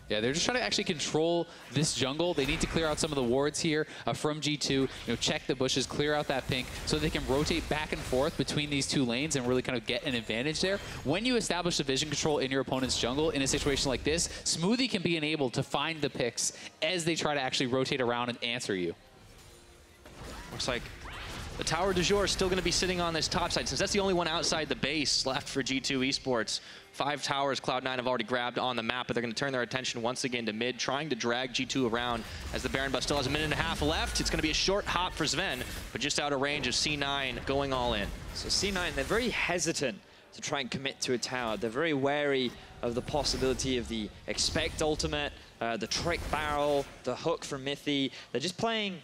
Yeah, they're just trying to actually control this jungle. They need to clear out some of the wards here from G2, check the bushes, clear out that pink, so they can rotate back and forth between these 2 lanes and really kind of get an advantage there. When you establish the vision control in your opponent's jungle in a situation like this, Smoothie can be enabled to find the picks as they try to actually rotate around and answer you. Looks like the Tower du Jour is still going to be sitting on this top side, since that's the only one outside the base left for G2 Esports. 5 towers Cloud9 have already grabbed on the map, but they're going to turn their attention once again to mid, trying to drag G2 around as the Baron buff still has a minute and a half left. It's going to be a short hop for Sven, but just out of range of C9 going all in. So C9, they're very hesitant to try and commit to a tower. They're very wary of the possibility of the Expect ultimate, the Trick Barrel, the hook from Mithy. They're just playing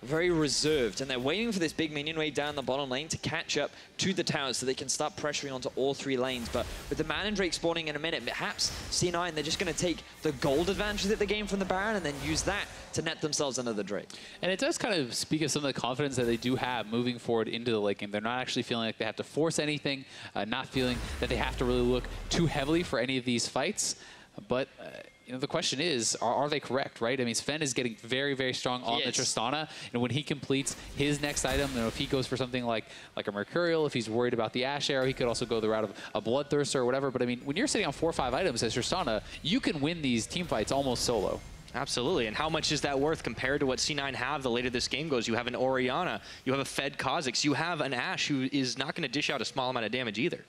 very reserved, and they're waiting for this big minion wave down the bottom lane to catch up to the towers so they can start pressuring onto all 3 lanes. But with the Man & Drake spawning in a minute, perhaps C9, they're just going to take the gold advantage that they gained from the Baron and then use that to net themselves another Drake. And it does kind of speak of some of the confidence that they do have moving forward into the late game. They're not actually feeling like they have to force anything, not feeling that they have to really look too heavily for any of these fights. But the question is, are they correct, right? I mean, Sven is getting very, very strong on the Tristana. And when he completes his next item, if he goes for something like a Mercurial, if he's worried about the Ash Arrow, he could also go the route of a Bloodthirster or whatever. But I mean, when you're sitting on 4 or 5 items as Tristana, you can win these team fights almost solo. Absolutely, and how much is that worth compared to what C9 have the later this game goes? You have an Orianna, you have a Fed Kha'Zix, you have an Ashe who is not going to dish out a small amount of damage either.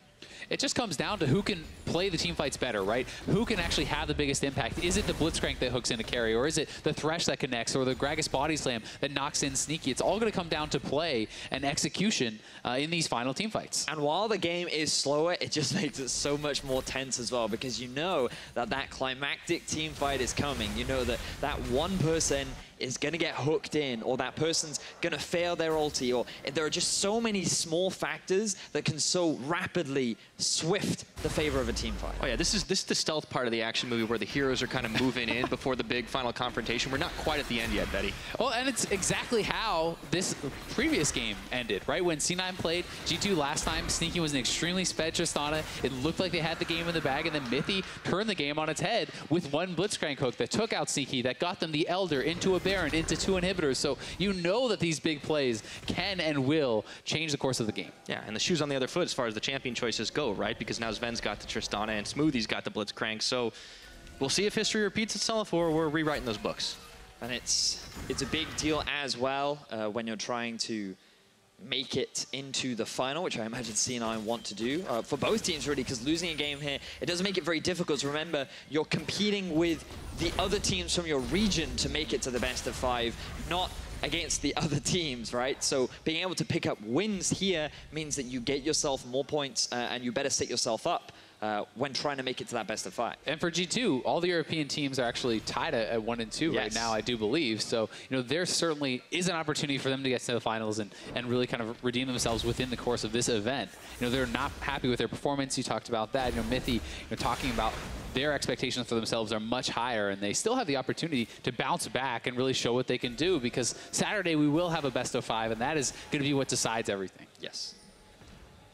It just comes down to who can play the team fights better, right? Who can actually have the biggest impact? Is it the Blitzcrank that hooks in a carry, or is it the Thresh that connects, or the Gragas Body Slam that knocks in Sneaky? It's all going to come down to play and execution in these final team fights. And while the game is slower, it just makes it so much more tense as well, because you know that climactic team fight is coming. You know that one person is going to get hooked in, or that person's going to fail their ulti, or there are just so many small factors that can so rapidly swift the favor of a team fight. Oh yeah, this is the stealth part of the action movie where the heroes are kind of moving in before the big final confrontation. We're not quite at the end yet, Betty. Well, and it's exactly how this previous game ended, right? When C9 played G2 last time, Sneaky was an extremely sped Tristana. It looked like they had the game in the bag, and then Mithy turned the game on its head with one Blitzcrank hook that took out Sneaky, that got them the Elder into a Baron, into 2 inhibitors. So you know that these big plays can and will change the course of the game. Yeah, and the shoe's on the other foot as far as the champion choices go, right? Because now Sven's got the Tristana and Smoothie's got the Blitzcrank. So we'll see if history repeats itself or we're rewriting those books. And it's a big deal as well when you're trying to make it into the final, which I imagine C9 want to do for both teams really, because losing a game here, it does make it very difficult. Remember, you're competing with the other teams from your region to make it to the best of 5, not against the other teams, right? So being able to pick up wins here means that you get yourself more points and you better set yourself up when trying to make it to that best of 5. And for G2, all the European teams are actually tied at 1 and 2 right now, I do believe. So, there certainly is an opportunity for them to get to the finals and really kind of redeem themselves within the course of this event. They're not happy with their performance. You talked about that. Mithy, talking about their expectations for themselves are much higher, and they still have the opportunity to bounce back and really show what they can do, because Saturday we will have a best of 5, and that is going to be what decides everything. Yes.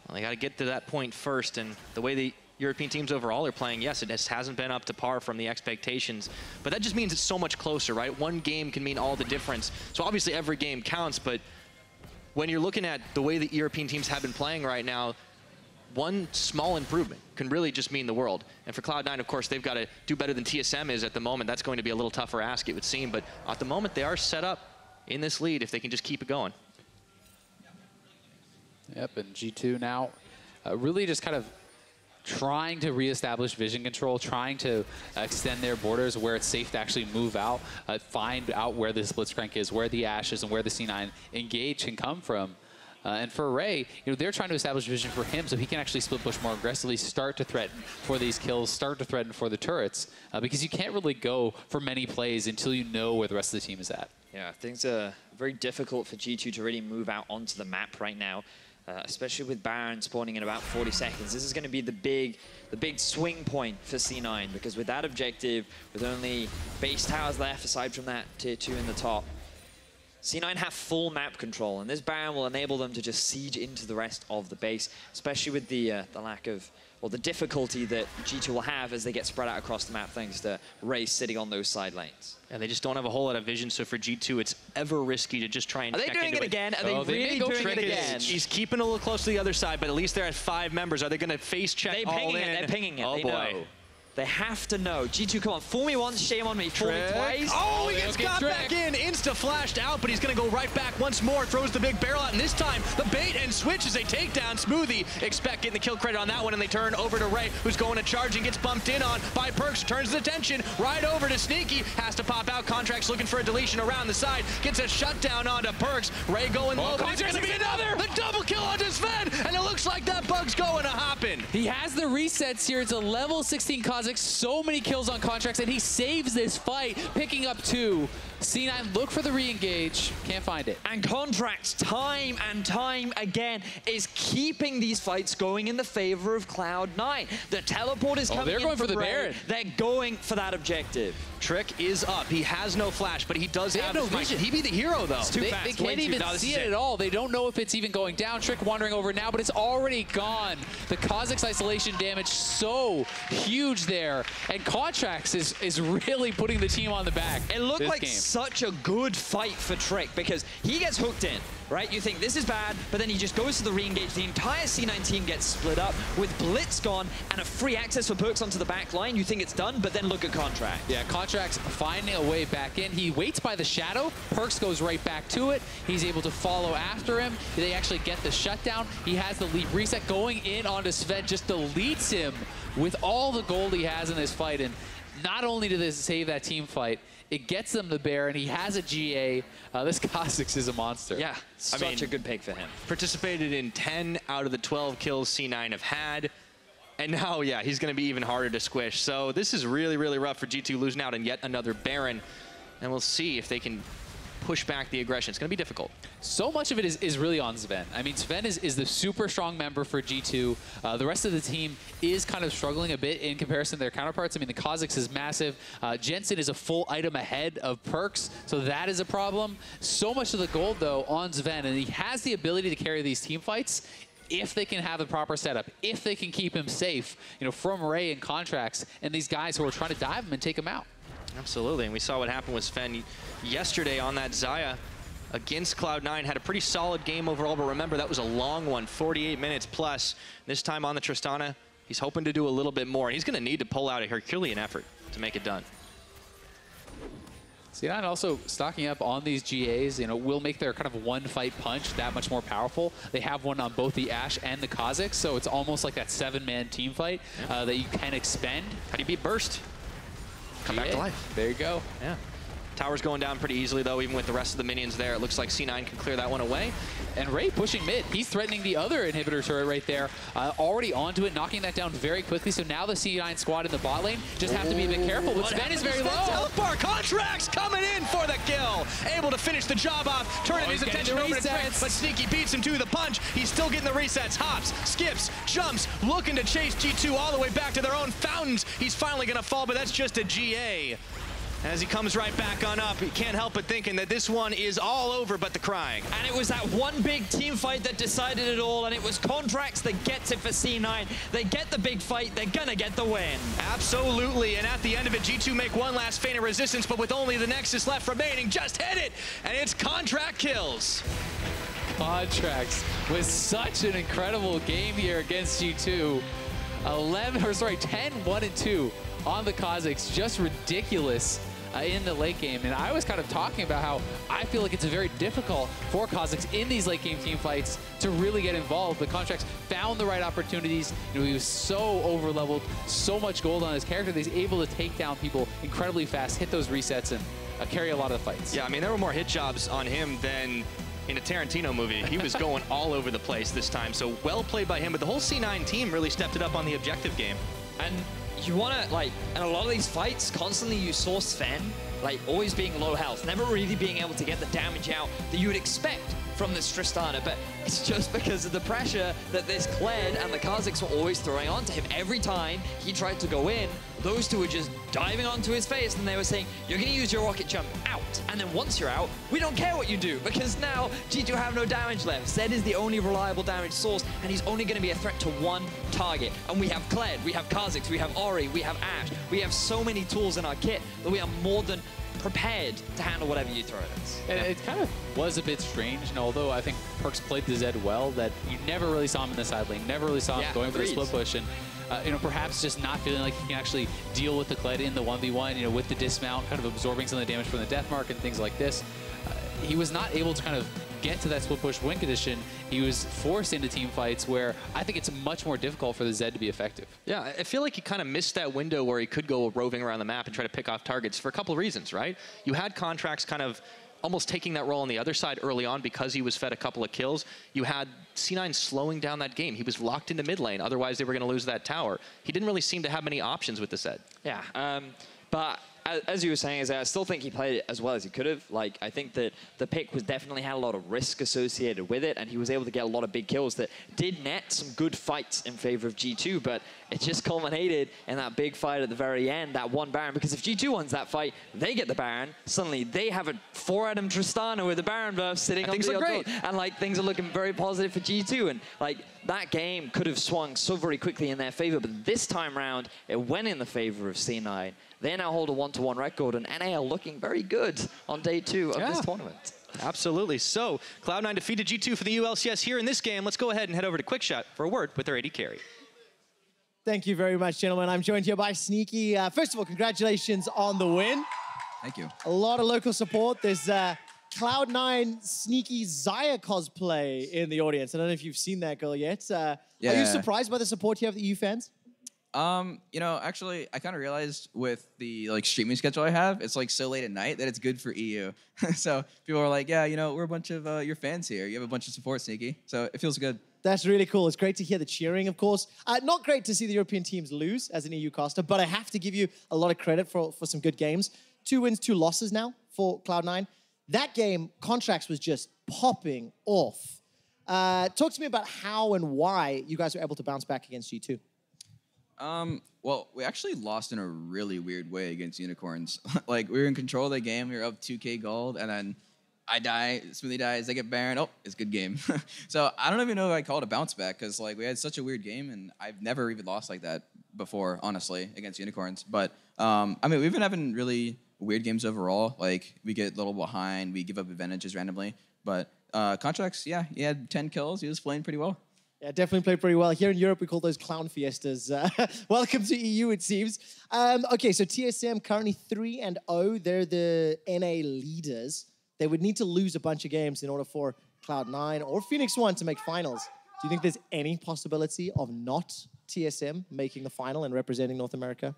Well, they got to get to that point first, and the way the European teams overall are playing, yes, it just hasn't been up to par from the expectations. But that just means it's so much closer, right? One game can mean all the difference. So obviously every game counts, but when you're looking at the way the European teams have been playing right now, one small improvement can really just mean the world. And for Cloud9, of course, they've got to do better than TSM is at the moment. That's going to be a little tougher ask, it would seem. But at the moment, they are set up in this lead if they can just keep it going. Yep, and G2 now really just kind of trying to reestablish vision control, trying to extend their borders where it's safe to actually move out, find out where the Blitzcrank is, where the Ashes and where the C9 engage can come from. And for Ray, they're trying to establish vision for him so he can actually split push more aggressively, start to threaten for these kills, start to threaten for the turrets, because you can't really go for many plays until you know where the rest of the team is at. Yeah, things are very difficult for G2 to really move out onto the map right now. Especially with Baron spawning in about 40 seconds. This is going to be the big swing point for C9, because with that objective, with only base towers left aside from that tier 2 in the top, C9 have full map control, and this Baron will enable them to just siege into the rest of the base, especially with the lack of, or the difficulty that G2 will have as they get spread out across the map thanks to Ray sitting on those side lanes. And they just don't have a whole lot of vision, so for G2, it's ever risky to just try and check into it. Are they doing it again? Are they really doing it again? He's keeping a little close to the other side, but at least they're at 5 members. Are they going to face check all in? They're pinging it. Oh, they boy. know. They have to know. G2, come on. Fool me once, shame on me. Fool me twice. Oh, he gets got back in. Insta-flashed out, but he's going to go right back once more. Throws the big barrel out, and this time, the bait and switch is a takedown. Smoothie expect getting the kill credit on that one, and they turn over to Ray, who's going to charge and gets bumped in on by Perks. Turns his attention right over to Sneaky. Has to pop out. Contracts looking for a deletion around the side. Gets a shutdown onto Perks. Ray going low, but it's going to be another. The double kill onto Sven, and it looks like that bug's going to happen. He has the resets here. It's a level 16 Kha'Zix. So many kills on Contracts, and he saves this fight, picking up 2. C9 look for the re-engage, can't find it. And Contracts, time and time again, is keeping these fights going in the favor of Cloud9. The teleport is coming in. They're going for the Baron. They're going for that objective. Trick is up. He has no flash, but he does have no vision. He'd be the hero, though. It's too fast. They can't even see it at all. They don't know if it's even going down. Trick wandering over now, but it's already gone. The Kha'Zix isolation damage so huge there. And Contracts is really putting the team on the back. It looked like such a good fight for Trick, because he gets hooked in, right? You think this is bad, but then he just goes to the re-engage. The entire C9 team gets split up with Blitz gone and a free access for Perks onto the back line. You think it's done, but then look at Contract. Yeah, Contract's finding a way back in. He waits by the shadow. Perks goes right back to it. He's able to follow after him. They actually get the shutdown. He has the leap reset going in onto Sven, just deletes him with all the gold he has in this fight. And not only did this save that team fight, it gets them the Baron. He has a GA. This Kha'Zix is a monster. Yeah, such a good pick for him. Participated in 10 out of the 12 kills C9 have had. And now, yeah, he's going to be even harder to squish. So this is really, really rough for G2, losing out on yet another Baron. And we'll see if they can push back the aggression. It's going to be difficult. So much of it is really on Sven. I mean, Sven is the super strong member for G2. The rest of the team is kind of struggling a bit in comparison to their counterparts. I mean, the Kha'Zix is massive. Jensen is a full item ahead of Perks, so that is a problem. So much of the gold, though, on Sven, and he has the ability to carry these team fights if they can have the proper setup, if they can keep him safe, from Ray and Contracts and these guys who are trying to dive him and take him out. Absolutely, and we saw what happened with Sven yesterday on that Xayah against Cloud9. Had a pretty solid game overall, but remember, that was a long one, 48 minutes plus. This time on the Tristana, he's hoping to do a little bit more. He's going to need to pull out a Herculean effort to make it done. C9 also stocking up on these GAs, will make their kind of one-fight punch that much more powerful. They have one on both the Ashe and the Kha'Zix, so it's almost like that 7-man team fight that you can expend. How do you beat Burst? Come back to life. There you go. Yeah. Tower's going down pretty easily, though, even with the rest of the minions there. It looks like C9 can clear that one away. And Ray pushing mid. He's threatening the other inhibitor turret right there. Already onto it, knocking that down very quickly. So now the C9 squad in the bot lane just have to be a bit careful. But Sven is very low. Teleport Contracts coming in for the kill. Able to finish the job off, turning his attention over to Trick, but Sneaky beats him to the punch. He's still getting the resets. Hops, skips, jumps, looking to chase G2 all the way back to their own fountains. He's finally going to fall, but that's just a GA. As he comes right back on up, he can't help but thinking that this one is all over but the crying. And it was that one big team fight that decided it all, and it was Contracts that gets it for C9. They get the big fight, they're gonna get the win. Absolutely, and at the end of it, G2 make one last feint of resistance, but with only the Nexus left remaining, just hit it, and it's Contract kills. Contracts with such an incredible game here against G2. 10-1-2 on the Kazakhs. Just ridiculous in the late game. And I was kind of talking about how I feel like it's very difficult for Kazakhs in these late game team fights to really get involved. But Contracts found the right opportunities. You know, he was so over-leveled, so much gold on his character that he's able to take down people incredibly fast, hit those resets, and carry a lot of the fights. Yeah, I mean, there were more hit jobs on him than in a Tarantino movie. He was going all over the place this time. So well played by him, but the whole C9 team really stepped it up on the objective game. And you want to, like, in a lot of these fights, constantly you saw Sven, like, always being low health, never really being able to get the damage out that you would expect from this Tristana, but it's just because of the pressure that this Kled and the Kazakhs were always throwing onto him. Every time he tried to go in, those two were just diving onto his face, and they were saying, you're going to use your rocket jump out. And then once you're out, we don't care what you do, because now G2 have no damage left. Zed is the only reliable damage source, and he's only going to be a threat to one target. And we have Kled, we have Kazakhs, we have Ori, we have Ash. We have so many tools in our kit that we are more than prepared to handle whatever you throw at us. And it kind of was a bit strange, and although I think Perkz played the Zed well, that you never really saw him in the side lane, never really saw him going for the split push, and you know, perhaps just not feeling like he can actually deal with the Kled in the 1v1, you know, with the dismount, kind of absorbing some of the damage from the death mark and things like this. He was not able to kind of get to that split push win condition. He was forced into team fights where I think it's much more difficult for the Zed to be effective. Yeah, I feel like he kind of missed that window where he could go roving around the map and try to pick off targets for a couple of reasons, right? You had Contracts kind of almost taking that role on the other side early on because he was fed a couple of kills. You had C9 slowing down that game. He was locked into mid lane, otherwise they were going to lose that tower. He didn't really seem to have many options with the Zed. Yeah, but as you were saying, I still think he played it as well as he could have. Like, I think that the pick was definitely had a lot of risk associated with it, and he was able to get a lot of big kills that did net some good fights in favor of G2, but it just culminated in that big fight at the very end, that one Baron, because if G2 wins that fight, they get the Baron, suddenly they have a 4-item Tristana with the Baron buff sitting on the great. And like, things are looking very positive for G2, and like, that game could have swung so very quickly in their favor, but this time round, it went in the favor of C9. They now hold a 1-1 record, and NA are looking very good on day 2 of this tournament. Absolutely. So, Cloud9 defeated G2 for the ULCS here in this game. Let's go ahead and head over to Quickshot for a word with their AD carry. Thank you very much, gentlemen. I'm joined here by Sneaky. First of all, congratulations on the win. Thank you. A lot of local support. There's Cloud9 Sneaky Zaya cosplay in the audience. I don't know if you've seen that girl yet. Are you surprised by the support you have, the EU fans? You know, actually, I kind of realized with the streaming schedule I have, it's like so late at night that it's good for EU. So people are like, yeah, you know, we're a bunch of your fans here. You have a bunch of support, Sneaky. So it feels good. That's really cool. It's great to hear the cheering, of course. Not great to see the European teams lose as an EU caster, but I have to give you a lot of credit for some good games. 2 wins, 2 losses now for Cloud9. That game, Contracts was just popping off. Talk to me about how and why you guys were able to bounce back against G2. Well, we actually lost in a really weird way against Unicorns. Like, we were in control of the game, we were up 2k gold, and then I die, Smoothie dies, they get Baron, oh, it's a good game. So I don't even know if I call it a bounce back, because like, we had such a weird game, and I've never even lost like that before, honestly, against Unicorns. But, I mean, we've been having really weird games overall. Like, we get a little behind, we give up advantages randomly. But Contracts, yeah, he had 10 kills, he was playing pretty well. Yeah, definitely played pretty well. Here in Europe, we call those clown fiestas. Welcome to EU, it seems. Okay, so TSM currently 3-0. They're the NA leaders. They would need to lose a bunch of games in order for Cloud9 or Phoenix One to make finals. Do you think there's any possibility of not TSM making the final and representing North America?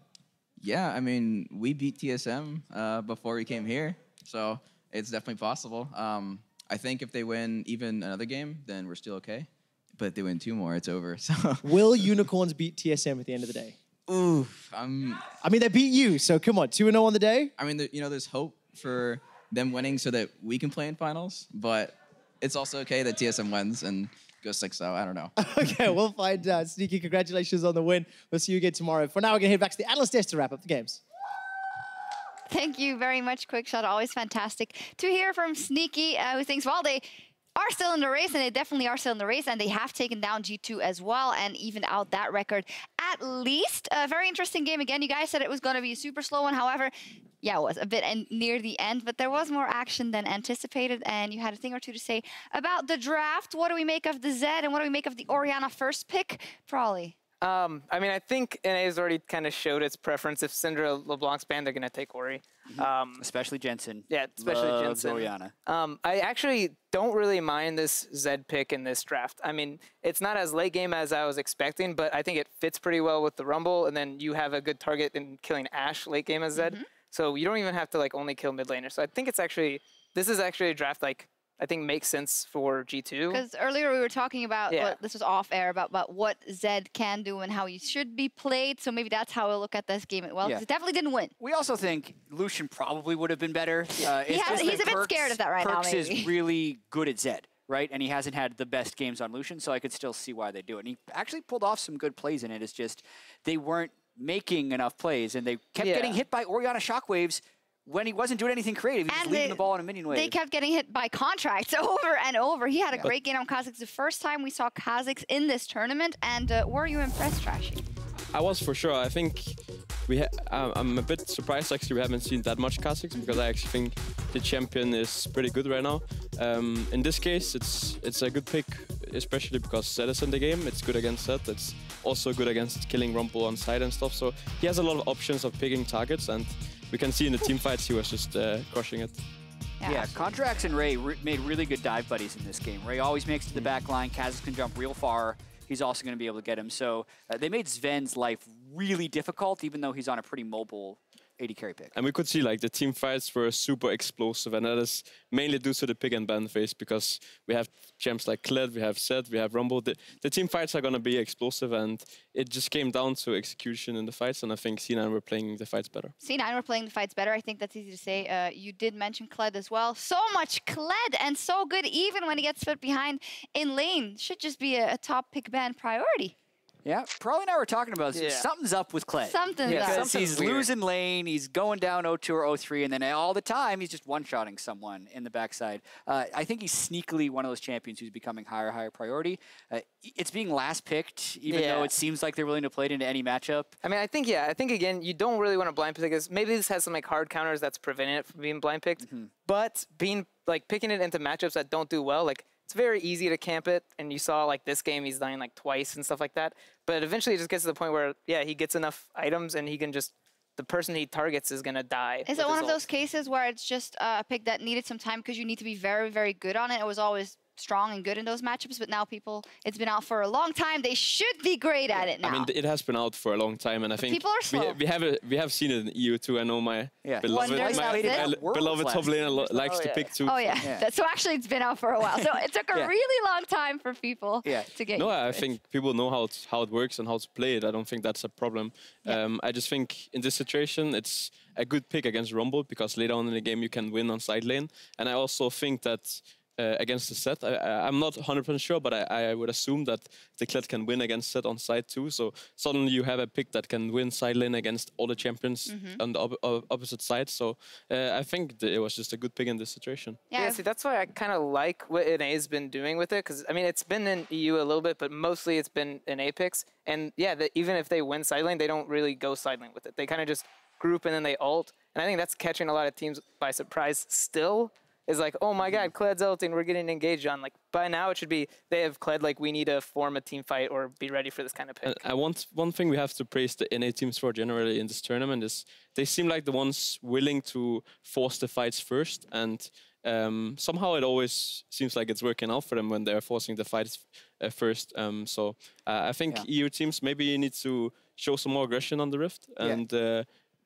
Yeah, I mean, we beat TSM before we came here, so it's definitely possible. I think if they win even another game, then we're still okay. But if they win 2 more, it's over. So will Unicorns beat TSM at the end of the day? Oof. I mean, they beat you, so come on, 2-0 on the day? I mean, you know, there's hope for them winning so that we can play in finals, but it's also okay that TSM wins and goes 6-0. I don't know. Okay, we'll find out. Sneaky, congratulations on the win. We'll see you again tomorrow. For now, we're going to head back to the analyst desk to wrap up the games. Thank you very much, Quickshot. Always fantastic to hear from Sneaky, who thinks, well, they are still in the race, and they definitely are still in the race, and they have taken down G2 as well and evened out that record at least. A very interesting game. Again, you guys said it was going to be a super slow one. However, yeah, it was a bit near the end, but there was more action than anticipated, and you had a thing or two to say about the draft. What do we make of the Zed, and what do we make of the Orianna first pick? Probably. I mean, I think NA has already kind of showed its preference. If Syndra LeBlanc's banned, they're going to take Ori. Especially Jensen. Yeah, especially Loves Jensen. Orianna. I actually don't really mind this Zed pick in this draft. I mean, it's not as late game as I was expecting, but I think it fits pretty well with the Rumble, and then you have a good target in killing Ashe late game as Zed. So you don't even have to like only kill mid laner. So I think it's actually, this is actually a draft like I think makes sense for G2. Because earlier we were talking about, this was off air, about what Zed can do and how he should be played. So maybe that's how we'll look at this game as well. Because it definitely didn't win. We also think Lucian probably would have been better. He's a bit scared of that right now, maybe. Perkz is really good at Zed, right? And he hasn't had the best games on Lucian, so I could still see why they do it. And he actually pulled off some good plays in it. It's just they weren't making enough plays, and they kept getting hit by Orianna shockwaves when he wasn't doing anything creative. He was leaving the ball in a minion wave. They kept getting hit by contracts over and over. He had a great game on Kha'Zix. The first time we saw Kha'Zix in this tournament. And were you impressed, Trashy? I was, for sure. I think I'm a bit surprised, actually, we haven't seen that much Kha'Zix, because I actually think the champion is pretty good right now. In this case, it's a good pick, especially because Zed is in the game. It's good against Zed. It's also good against killing Rumble on side and stuff. So he has a lot of options of picking targets, and we can see in the team fights he was just crushing it. Yeah, Contracts and Ray made really good dive buddies in this game. Ray always makes it to the back line. Kha'Zix can jump real far. He's also going to be able to get him. So they made Sven's life really difficult, even though he's on a pretty mobile AD carry pick. And we could see like the team fights were super explosive, and that is mainly due to the pick and ban phase, because we have champs like Kled, we have Zed, we have Rumble. The team fights are going to be explosive, and it just came down to execution in the fights, and I think C9 were playing the fights better. C9 were playing the fights better. I think that's easy to say. You did mention Kled as well. So much Kled, and so good even when he gets put behind in lane. Should just be a top pick ban priority. Yeah, Probably now we're talking about something's up with Kled. Something's up. Because he's losing lane, he's going down 0-2 or 0-3, and then all the time he's just one-shotting someone in the backside. I think he's sneakily one of those champions who's becoming higher priority. It's being last picked, even though it seems like they're willing to play it into any matchup. I mean, I think again, you don't really want to blind pick this. Maybe this has some like hard counters that's preventing it from being blind picked, but picking it into matchups that don't do well, like, it's very easy to camp it, and you saw like this game he's dying like twice and stuff like that. But eventually it just gets to the point where, he gets enough items and he can just, the person he targets is going to die. Is it one of those cases where it's just a pick that needed some time because you need to be very, very good on it? It was always strong and good in those matchups, but now it's been out for a long time. They should be great at it now. I mean, it has been out for a long time, and I think people are slow. We have seen it in EU too. I know my beloved top laner likes to pick too. Oh yeah. So actually, it's been out for a while. So it took a really long time for people to get. No, I think people know how it works and how to play it. I don't think that's a problem. I just think in this situation, it's a good pick against Rumble, because later on in the game you can win on side lane, and I also think that. Against the set, I'm not 100% sure, but I would assume that the Kled can win against set on side too. So suddenly you have a pick that can win side lane against all the champions on the opposite side. So I think it was just a good pick in this situation. Yeah, see, that's why I kind of like what NA's been doing with it, because I mean it's been in EU a little bit, but mostly it's been in Apex. And even if they win side lane, they don't really go side lane with it. They kind of just group and then they ult. And I think that's catching a lot of teams by surprise still. Is like, oh my God, Kled's ulting, we're getting engaged on. Like, by now it should be, they have Kled, like, we need to form a team fight or be ready for this kind of pick. One thing we have to praise the NA teams for generally in this tournament is they seem like the ones willing to force the fights first. And somehow it always seems like it's working out for them when they're forcing the fights first. So I think EU teams maybe need to show some more aggression on the Rift and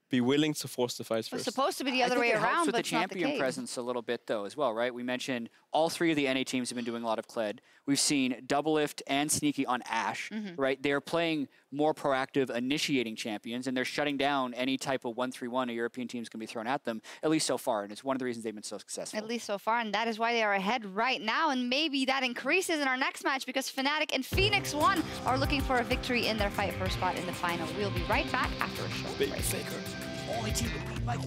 be willing to force the fights first. It's supposed to be the other way around, but it's the champion presence a little bit, though, as well, right? We mentioned all three of the NA teams have been doing a lot of Kled. We've seen Doublelift and Sneaky on Ashe, right? They're playing more proactive, initiating champions, and they're shutting down any type of 1-3-1 a European team's going to be thrown at them, at least so far, and it's one of the reasons they've been so successful. At least so far, and that is why they are ahead right now, and maybe that increases in our next match, because Fnatic and Phoenix One are looking for a victory in their fight for a spot in the final. We'll be right back after a short break. Only team to beat Mike.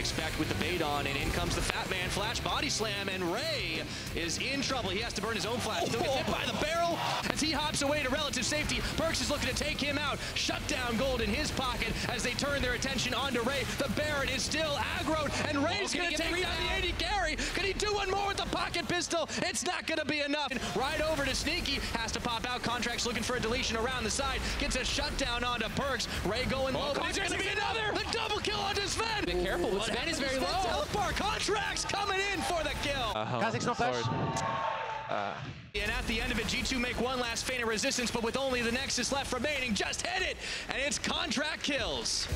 expect with the bait on, and in comes the Fat Man, flash body slam, and Ray is in trouble. He has to burn his own flash. He'll get hit by the barrel as he hops away to relative safety. Perks is looking to take him out. Shut down gold in his pocket as they turn their attention onto Ray. The Baron is still aggroed, and Ray's going to take down the AD carry. Can he do one more with the pocket pistol? It's not going to be enough. Right over to Sneaky, has to pop out. Contracts looking for a deletion around the side. Gets a shutdown onto Perks. Ray going low, but it's going to be another. The double kill onto Sven. Be careful, but Sven is very low. Teleport Contracts coming in for the kill. Kha'Zix no flash. And at the end of it, G2 make one last feint of resistance, but with only the Nexus left remaining, just hit it, and it's Contract kills.